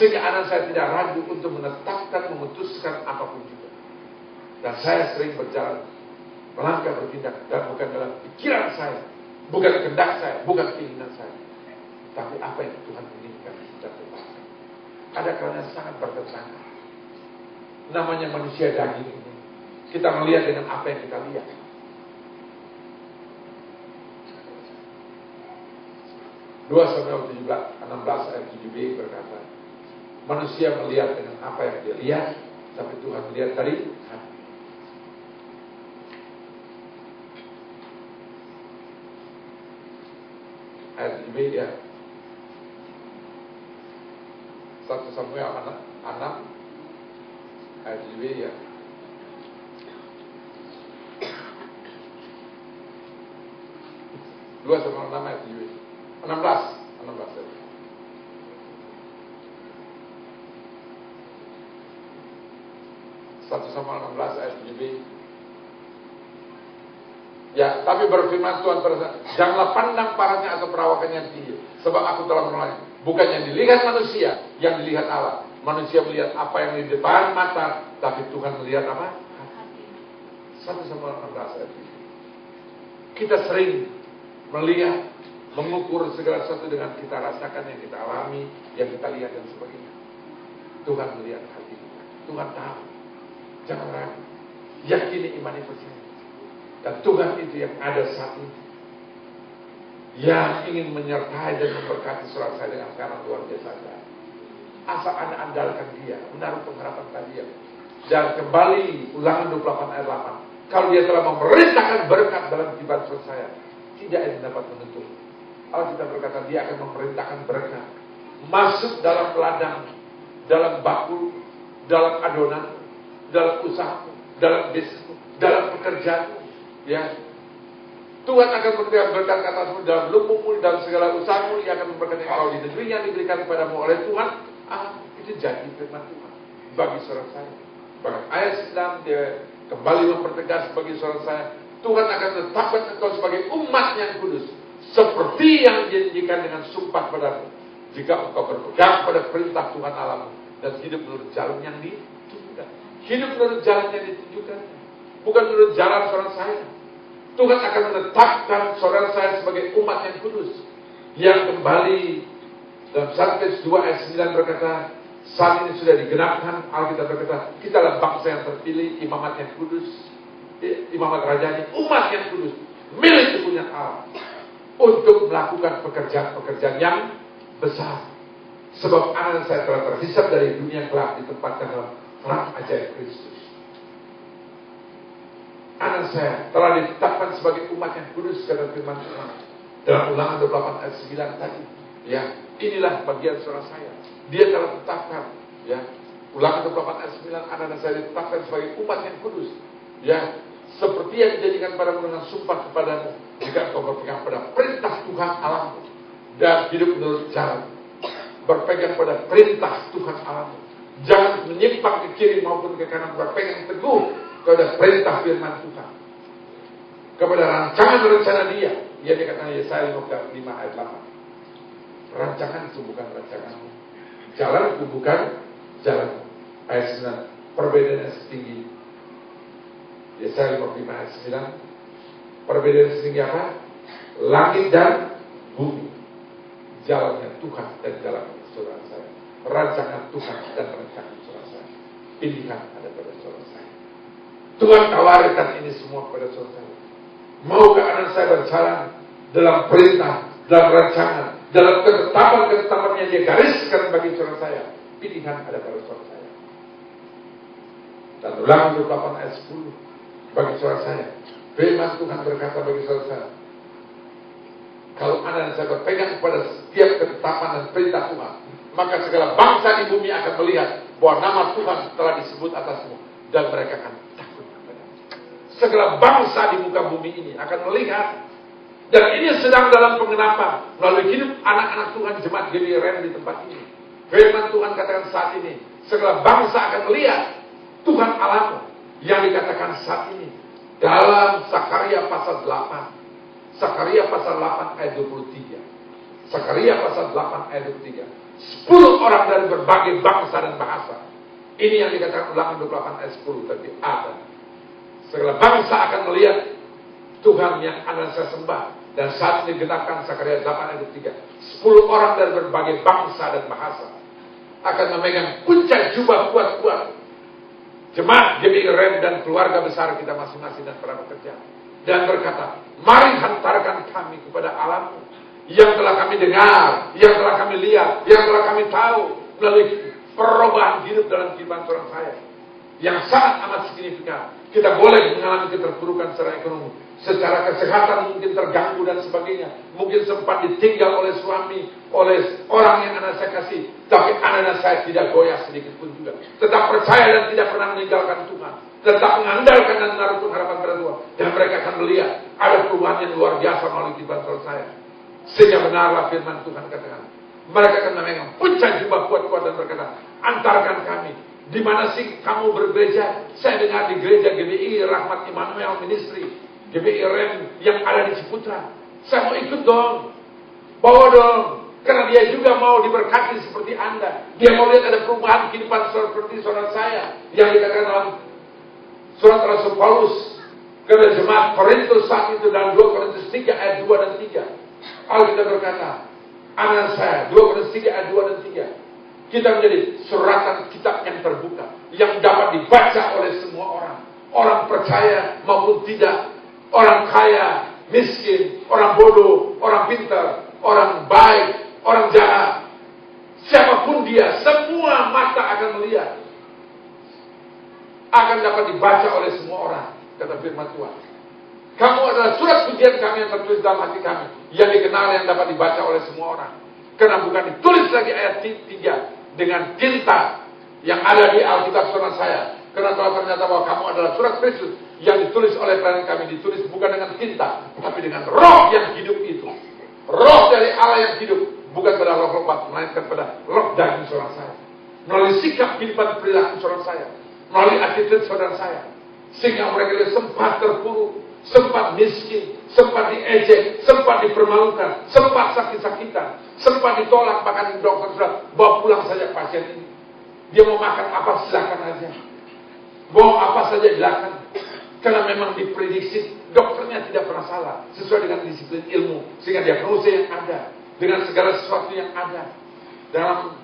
Sehingga anak saya tidak ragu untuk menetapkan, memutuskan apapun juga. Dan saya sering berjalan, melangkah, bertindak, dan bukan dalam pikiran saya, bukan kehendak saya, bukan keinginan saya, tapi apa yang Tuhan inginkan dan terpaksa. Ada kalanya sangat bertentangan. Namanya manusia daging ini. Kita melihat dengan apa yang kita lihat. Dua Samuel 16 ayat 7b berkata, manusia melihat dengan apa yang dia lihat, tapi Tuhan melihat dari hati. Ayat 7b ya. 1 Samuel 6 ayat 7b ya. Dua Samuel 6 ayat 7b. 16 ayat. 1 Samuel 16 ayat 7b. Ya, tapi berfirman Tuhan pada janganlah pandang parahnya atau perawakannya yang tinggi, sebab aku telah menolongnya. Bukan yang dilihat manusia, yang dilihat Allah. Manusia melihat apa yang di depan mata, tapi Tuhan melihat apa? Satu sama 16 ayat ini. Kita sering melihat, mengukur segala sesuatu dengan kita rasakan, yang kita alami, yang kita lihat dan sebagainya. Tuhan melihat hati kita. Tuhan tahu. Jangan ragu. Yakini, imani, percaya. Dan Tuhan itu yang ada saat ini, yang ingin menyertai dan memberkati saudara saya dengan cara luar biasa. Asal Anda andalkan Dia, menaruh pengharapan tadi. Dan kembali Ulangan 28 ayat 8. Kalau Dia telah memerintahkan berkat dalam kehidupan saudara saya, tidak ada yang dapat menutup. Allah kita berkata Dia akan memerintahkan berkat masuk dalam ladang, dalam bakul, dalam adonan, dalam usaha, dalam bisnis, dalam pekerjaan. Ya, Tuhan akan memberikan berkat atasmu dalam lumbungmu, dalam segala usahamu. Ia akan memberkati engkau di negeri yang diberikan kepadamu oleh Tuhan. Itu janji firman Tuhan bagi saudara saya. Bahkan ayat 9 dia kembali mempertegas bagi saudara saya, Tuhan akan menetapkan engkau sebagai umat yang kudus, seperti yang dijanjikan dengan sumpah padamu, jika engkau berpegang pada perintah Tuhan Allahmu dan hidup menurut jalan yang ditunjukkan. Hidup menurut jalan yang ditunjukkan, bukan menurut jalan saudara saya. Tuhan akan menetapkan saudara saya sebagai umat yang kudus, yang kembali dalam 1 Petrus 2 ayat 9 berkata, saat ini sudah digenapkan. Alkitab berkata, kita adalah bangsa yang terpilih, imamat yang kudus, imamat rajanya, umat yang kudus, milik kepunyaan Allah, untuk melakukan pekerjaan-pekerjaan yang besar. Sebab anak saya telah terhisap dari dunia gelap, ditempatkan dalam terang ajaib Kristus. Anak saya telah ditetapkan sebagai umat yang kudus, kata firman Tuhan dalam Ulangan 28 ayat 9 tadi. Ya, inilah bagian saudara saya. Dia telah ditetapkan. Ya, Ulangan 28 ayat 9, anak saya ditetapkan sebagai umat yang kudus. Ya, seperti yang dijadikan padamu dengan sumpah kepadamu, jika engkau berpegang pada perintah Tuhan Allahmu dan hidup menurut jalan. Berpegang pada perintah Tuhan Allahmu. Jangan menyimpang ke kiri maupun ke kanan. Berpegang teguh kepada perintah firman Tuhan, kepada rancangan rencana Dia. Ia dikatakan Yesaya 55 ayat 8. Rancangan itu bukan rancanganmu, jalan itu bukan jalan. Ayat 9, perbedaan yang setinggi. Yesaya 55 ayat 9, perbedaan yang setinggi apa? Langit dan bumi. Jalannya Tuhan dan jalan saudara saya. Rancangan Tuhan dan rancangan saudara saya. Pilihan ada pada saudara saya. Tuhan tawarkan ini semua kepada saudara saya. Maukah anak saya berjalan dalam perintah, dalam rancangan, dalam ketetapan-ketetapan yang Dia gariskan bagi saudara saya? Pilihan ada pada saudara saya. Dan Ulangan 28 ayat 10 bagi saudara saya. Firman Tuhan berkata bagi saudara saya, kalau anak saya berpegang kepada setiap ketetapan dan perintah Tuhan, maka segala bangsa di bumi akan melihat bahwa nama Tuhan telah disebut atasmu, dan mereka akan takut kepadamu. Segala bangsa di muka bumi ini akan melihat, dan ini sedang dalam penggenapan melalui hidup anak-anak Tuhan jemaat GBI di tempat ini. Firman Tuhan katakan saat ini, segala bangsa akan melihat Tuhan Allahmu, yang dikatakan saat ini dalam Sakaria pasal 8. Sakaria pasal 8 ayat 23. Sakaria pasal 8 ayat 23. 10 orang dari berbagai bangsa dan bahasa. Ini yang dikatakan Ulangan 28 ayat 10 tadi. Segala bangsa akan melihat Tuhan yang anak saya sembah. Dan saat ini digenapkan Sakaria 8 ayat 23. 10 orang dari berbagai bangsa dan bahasa akan memegang puncak jubah kuat-kuat. Jemaat GBI Rem dan keluarga besar kita masing-masing dan para pekerja. Dan berkata, mari hantarkan kami kepada Allahmu, yang telah kami dengar, yang telah kami lihat, yang telah kami tahu melalui perubahan hidup dalam kehidupan seorang saya yang sangat amat signifikan. Kita boleh mengalami keterpurukan secara ekonomi, secara kesehatan mungkin terganggu dan sebagainya, mungkin sempat ditinggal oleh suami, oleh orang yang anak saya kasih, tapi anak-anak saya tidak goyah sedikit pun juga, tetap percaya dan tidak pernah meninggalkan Tuhan, tetap mengandalkan dan menaruh pengharapan pada Tuhan, dan mereka akan melihat ada perubahan yang luar biasa melalui kehidupan saya. Sehingga benarlah firman Tuhan katakan, mereka akan memegang puncak jubah kuat-kuat dan berkata, antarkan kami. Di mana sih kamu bergereja? Saya dengar di gereja GBI Rahmat Immanuel Ministry, GBI Rem yang ada di Ciputra. Saya mau ikut dong, bawa dong, karena dia juga mau diberkati seperti Anda. Dia mau lihat ada perubahan kehidupan seperti saudara saya yang dikatakan dalam surat Rasul Paulus Karena jemaat Korintus saat itu dalam 2 Korintus 3 ayat 2 dan 3. Alkitab berkata, anak saya, 2 Korintus 3 ayat 2 dan 3. Kita menjadi suratan kitab yang terbuka, yang dapat dibaca oleh semua orang. Orang percaya maupun tidak. Orang kaya, miskin, orang bodoh, orang pintar, orang baik, orang jahat. Siapapun dia, semua mata akan melihat. Akan dapat dibaca oleh semua orang. Kata firman Tuhan. Kamu adalah surat pujian kami yang tertulis dalam hati kami. Yang dikenal yang dapat dibaca oleh semua orang. Karena bukan ditulis lagi ayat 3 dengan tinta yang ada di Alkitab surat saya. Karena telah ternyata bahwa kamu adalah surat Kristus yang ditulis oleh pelayan kami. Ditulis bukan dengan tinta, tapi dengan roh yang hidup itu. Roh dari Allah yang hidup. Bukan pada roh batu, melainkan pada roh daging saudara saya. Melalui sikap kehidupan perilaku saudara saya. Melalui attitude saudara saya. Sehingga mereka sempat terpuruk, sempat miskin, sempat diejek, sempat dipermalukan, sempat sakit-sakitan, sempat ditolak, bahkan dokter sudah bawa pulang saja pasien ini. Dia mau makan apa silakan aja, mau apa saja silakan, karena memang diprediksi dokternya tidak pernah salah sesuai dengan disiplin ilmu, sehingga diagnosa yang ada dengan segala sesuatu yang ada dalam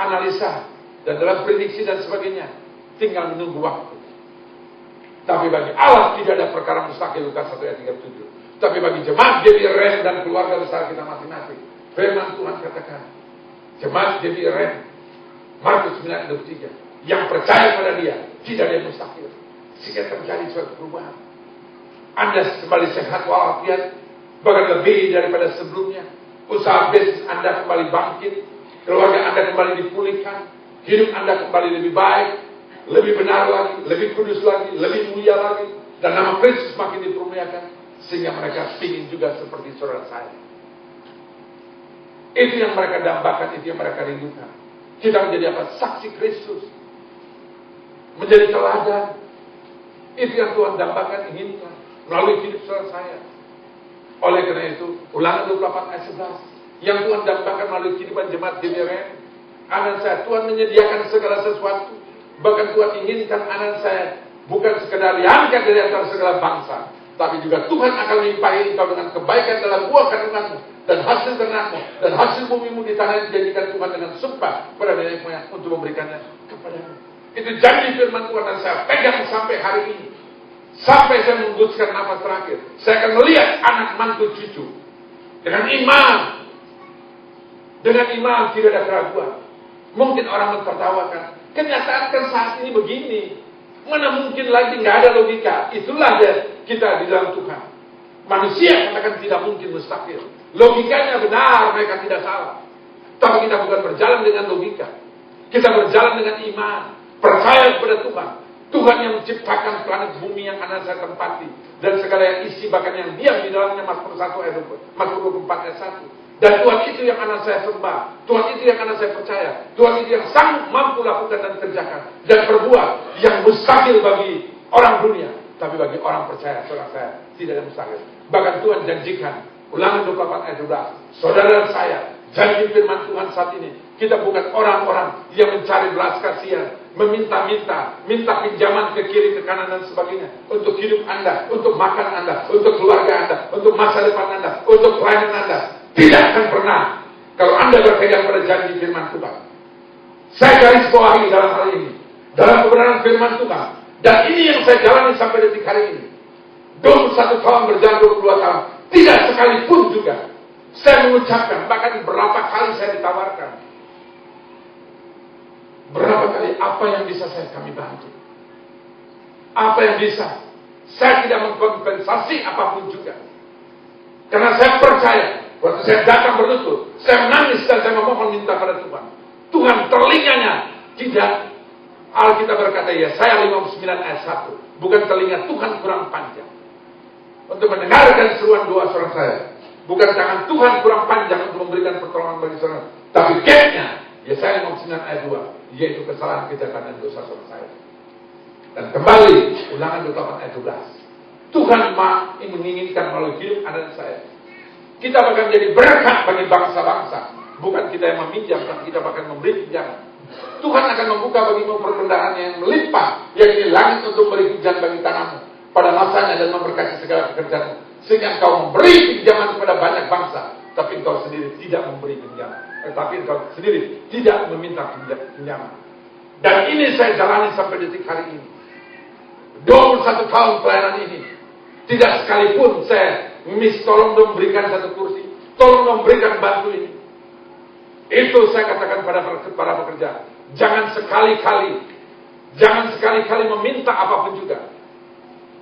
analisa dan dalam prediksi dan sebagainya. Tinggal menunggu waktu. Tapi bagi Allah tidak ada perkara mustahil, Lukas 1 ayat 37. Tapi bagi jemaat Dewi Ren dan keluarga besar kita masing-masing, firman Tuhan katakan, jemaat Dewi Ren, Markus 9 ayat 23, yang percaya pada dia, tidak ada yang mustahil. Sehingga terjadi suatu perubahan. Anda kembali sehat walafiat, bahkan lebih daripada sebelumnya. Usaha bisnis Anda kembali bangkit, keluarga Anda kembali dipulihkan, hidup Anda kembali lebih baik, lebih benar lagi, lebih kudus lagi, lebih mulia lagi, dan nama Kristus makin dipermuliakan, sehingga mereka ingin juga seperti saudara saya. Itu yang mereka dambakan, itu yang mereka rindukan. Kita menjadi apa? Saksi Kristus, menjadi teladan. Itu yang Tuhan dambakan, inginkan melalui hidup saudara saya. Oleh karena itu, Ulangan 28 ayat 11, yang Tuhan dambakan melalui kehidupan jemaat GBRN, anak saya, Tuhan menyediakan segala sesuatu. Bahkan Tuhan inginkan anak saya bukan sekadar diangkat dari antara segala bangsa, tapi juga Tuhan akan melimpahi engkau dengan kebaikan dalam buah kandunganmu dan hasil ternakmu dan hasil bumimu di tanah yang dijadikan Tuhan dengan sumpah pada nenek moyang untuk memberikannya kepadamu. Itu janji firman Tuhan dan saya pegang sampai hari ini. Sampai saya menghembuskan nafas terakhir, saya akan melihat anak mantu cucu dengan iman. Dengan iman tidak ada keraguan. Mungkin orang mentertawakan. Kenyataan kan saat ini begini. Mana mungkin lagi nggak ada logika. Itulah kita di dalam Tuhan. Manusia katakan tidak mungkin mustahil. Logikanya benar, mereka tidak salah. Tapi kita bukan berjalan dengan logika. Kita berjalan dengan iman. Percaya kepada Tuhan. Tuhan yang menciptakan planet bumi yang anak saya tempati. Dan segala yang isi bahkan yang diam di dalamnya. Mazmur 1 ayat 24 ayat 1. Dan Tuhan itu yang anak saya sembah. Tuhan itu yang anak saya percaya. Tuhan itu yang sanggup mampu lakukan dan kerjakan. Dan berbuat yang mustahil bagi orang dunia. Tapi bagi orang percaya, saudara saya, tidak ada mustahil. Bahkan Tuhan janjikan, Ulangan 28 ayat 12. Saudara saya, janji firman Tuhan saat ini. Kita bukan orang-orang yang mencari belas kasihan. Meminta-minta, minta pinjaman ke kiri, ke kanan dan sebagainya. Untuk hidup Anda, untuk makan Anda, untuk keluarga Anda, untuk masa depan Anda, untuk pelayanan Anda. Tidak akan pernah kalau Anda berpegang pada janji firman Tuhan. Saya garis bawahi dalam hal ini, dalam kebenaran firman Tuhan. Dan ini yang saya jalani sampai detik hari ini. 21 tahun berjalan, 22 tahun. Tidak sekalipun juga saya mengucapkan, bahkan berapa kali saya ditawarkan. Berapa kali, apa yang bisa kami bantu? Apa yang bisa? Saya tidak mengkompensasi apapun juga. Karena saya percaya, waktu saya datang berlutut, saya menangis dan saya memohon minta pada Tuhan. Tuhan telinganya tidak. Alkitab berkata, ya saya 59 ayat 1. Bukan telinga Tuhan kurang panjang untuk mendengarkan seruan doa saudara saya. Bukan tangan Tuhan kurang panjang untuk memberikan pertolongan bagi saudara. Tapi gapnya, ya saya 59 ayat 2. Yaitu kesalahan, kejahatan dan dosa saudara saya. Dan kembali, Ulangan 28 ayat 12. Tuhan menginginkan melalui hidup anak saya. Kita bahkan menjadi berkat bagi bangsa-bangsa. Bukan kita yang meminjam, tapi kita bahkan memberi pinjaman Tuhan akan membuka bagimu perbendaharaan yang melimpah, yakni langit untuk memberi hujan bagi tanahmu pada masanya dan memberkati segala pekerjaanmu, sehingga engkau memberi pinjaman kepada banyak bangsa, tapi engkau sendiri tidak memberi pinjaman, tapi engkau sendiri tidak meminta pinjaman. Dan ini saya jalani sampai detik hari ini. 21 tahun pelayanan ini, tidak sekalipun saya tolong dong berikan satu kursi, tolong dong berikan bantu ini. Itu saya katakan pada para pekerja, jangan sekali-kali meminta apapun juga,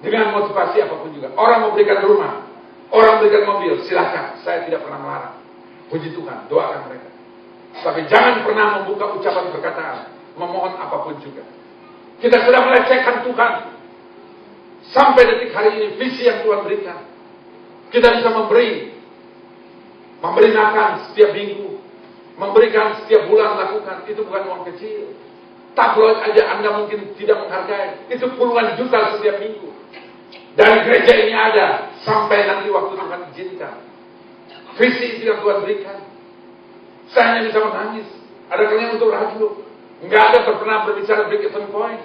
dengan motivasi apapun juga. Orang memberikan rumah, orang memberikan mobil, silakan, saya tidak pernah melarang. Puji Tuhan, doakan mereka. Tapi jangan pernah membuka ucapan perkataan, memohon apapun juga. Kita sudah melecehkan Tuhan. Sampai detik hari ini, visi yang Tuhan berikan, kita bisa memberi makan setiap minggu, memberikan setiap bulan lakukan, itu bukan uang kecil. Tabloid aja Anda mungkin tidak menghargai, itu puluhan juta setiap minggu. Dan gereja ini ada sampai nanti waktu Tuhan izinkan. Visi itu yang Tuhan berikan. Saya hanya bisa menangis. Ada kalian untuk radio, nggak ada pernah berbicara big event point.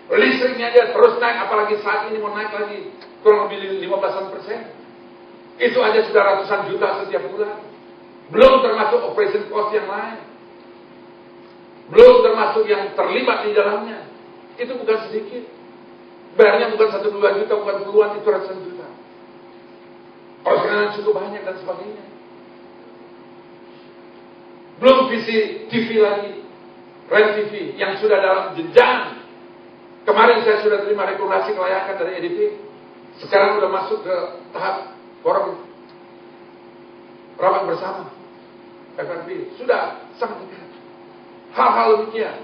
Listriknya aja terus naik, apalagi saat ini mau naik lagi kurang lebih 15%. Itu aja sudah ratusan juta setiap bulan. Belum termasuk operation cost yang lain. Belum termasuk yang terlibat di dalamnya. Itu bukan sedikit. Bayarnya bukan 1-2 juta, bukan puluhan, itu ratusan juta. Persenan cukup banyak dan sebagainya. Belum visi TV lagi, Rent TV yang sudah dalam jenjang. Kemarin saya sudah terima rekomendasi kelayakan dari EDP. Sekarang sudah masuk ke tahap forum rapat bersama. FRB sudah sangat dekat. Hal-hal demikian.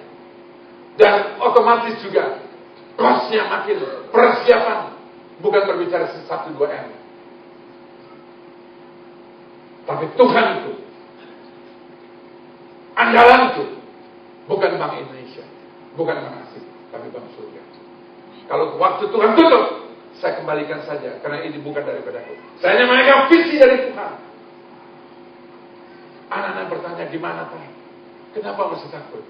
Dan otomatis juga kosnya makin persiapan. Bukan berbicara 1-2 M. Tapi Tuhan itu, andalan itu, bukan Bank Indonesia, bukan Bank Asing, tapi Bank Surga. Kalau waktu Tuhan tutup, saya kembalikan saja, karena ini bukan daripada aku. Saya hanya memegang visi dari Tuhan. Anak-anak bertanya, gimana Pak? Kenapa masih takut?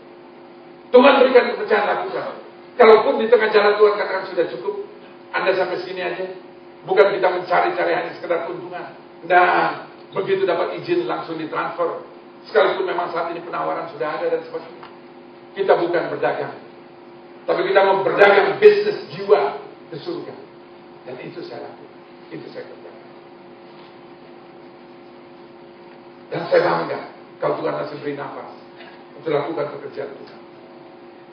Tuhan berikan kepercayaan, lakukan. Kalaupun di tengah jalan Tuhan katakan sudah cukup, Anda sampai sini aja. Bukan kita mencari-cari hanya sekedar keuntungan. Nah, begitu dapat izin langsung ditransfer. Sekalipun memang saat ini penawaran sudah ada dan sebagainya. Kita bukan berdagang, tapi kita mau berdagang bisnis jiwa ke surga. Dan itu saya lakukan. Itu saya kerjakan. Dan saya bangga kalau Tuhan masih beri nafas untuk lakukan pekerjaan Tuhan.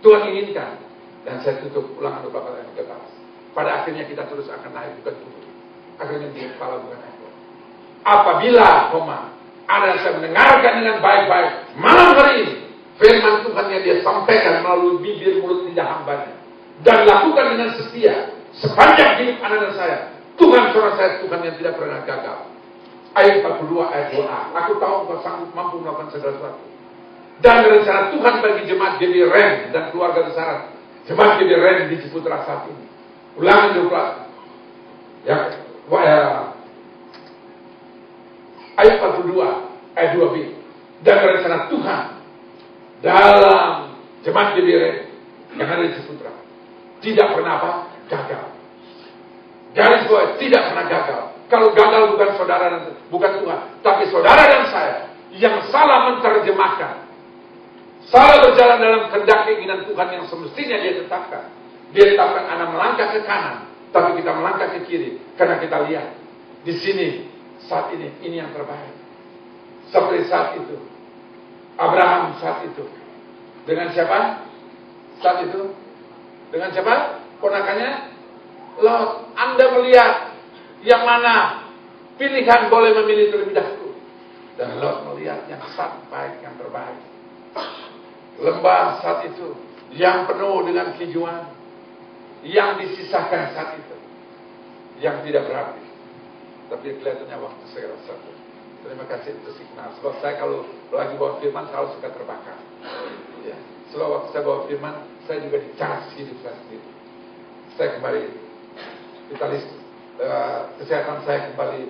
Tuhan inginkan. Dan saya tutup ulangan beberapa yang ke atas. Pada akhirnya kita terus akan naik, bukan turun. Akhirnya di kepala, bukan ekor. Apabila, ada yang saya mendengarkan dengan baik-baik malam hari ini, firman Tuhan yang dia sampaikan melalui bibir mulut lidah hambanya, dan lakukan dengan setia sepanjang hidup anak-anak saya. Tuhan suara saya, Tuhan yang tidak pernah gagal. Ayat 42 ayat 2a. Aku tahu engkau sanggup mampu melakukan segala sesuatu. Dan rencana Tuhan bagi jemaat GBREN dan keluarga besar jemaat GBREN di Ciputra saat ini. Ulangan 12. Ayat 42 ayat 2b. Dan rencana Tuhan dalam jemaat GBREN yang ada di Ciputra tidak pernah gagal. Garis bawah, tidak pernah gagal. Kalau gagal bukan saudara dan bukan Tuhan, tapi saudara dan saya yang salah menerjemahkan, salah berjalan dalam kehendak keinginan Tuhan yang semestinya dia tetapkan. Dia tetapkan anak melangkah ke kanan, tapi kita melangkah ke kiri karena kita lihat di sini saat ini yang terbaik. Seperti saat itu Abraham saat itu dengan siapa? Saat itu dengan siapa? Ponakannya Lot. Anda melihat yang mana pilihan boleh memilih terlebih dahulu. Dan Lot melihat yang sangat baik, yang terbaik. Lembah saat itu yang penuh dengan hijauan, yang disisakan saat itu, yang tidak berarti. Tapi kelihatannya waktu saya rasa. Terima kasih untuk signal. Sebab saya kalau lagi bawa firman selalu suka terbakar. Ya. Selalu waktu saya bawa firman, saya juga dicas hidup saya sendiri. Saya kembali vitalis, kesehatan saya kembali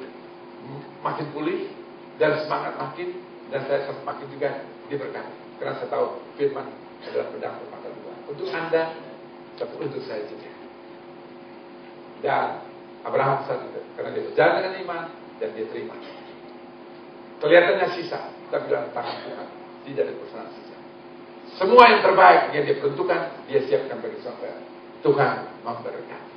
makin pulih dan semangat makin, dan saya semakin juga diberkati. Karena saya tahu firman adalah pedang bermata dua. Untuk Anda, tapi untuk saya juga. Dan Abraham saat itu, karena dia berjalan dengan iman dan dia terima. Kelihatannya sisa, tapi dalam tangan Tuhan tidak ada persoalan sisa. Semua yang terbaik yang dia peruntukkan, dia siapkan bagi saudara. Tuhan memberkati.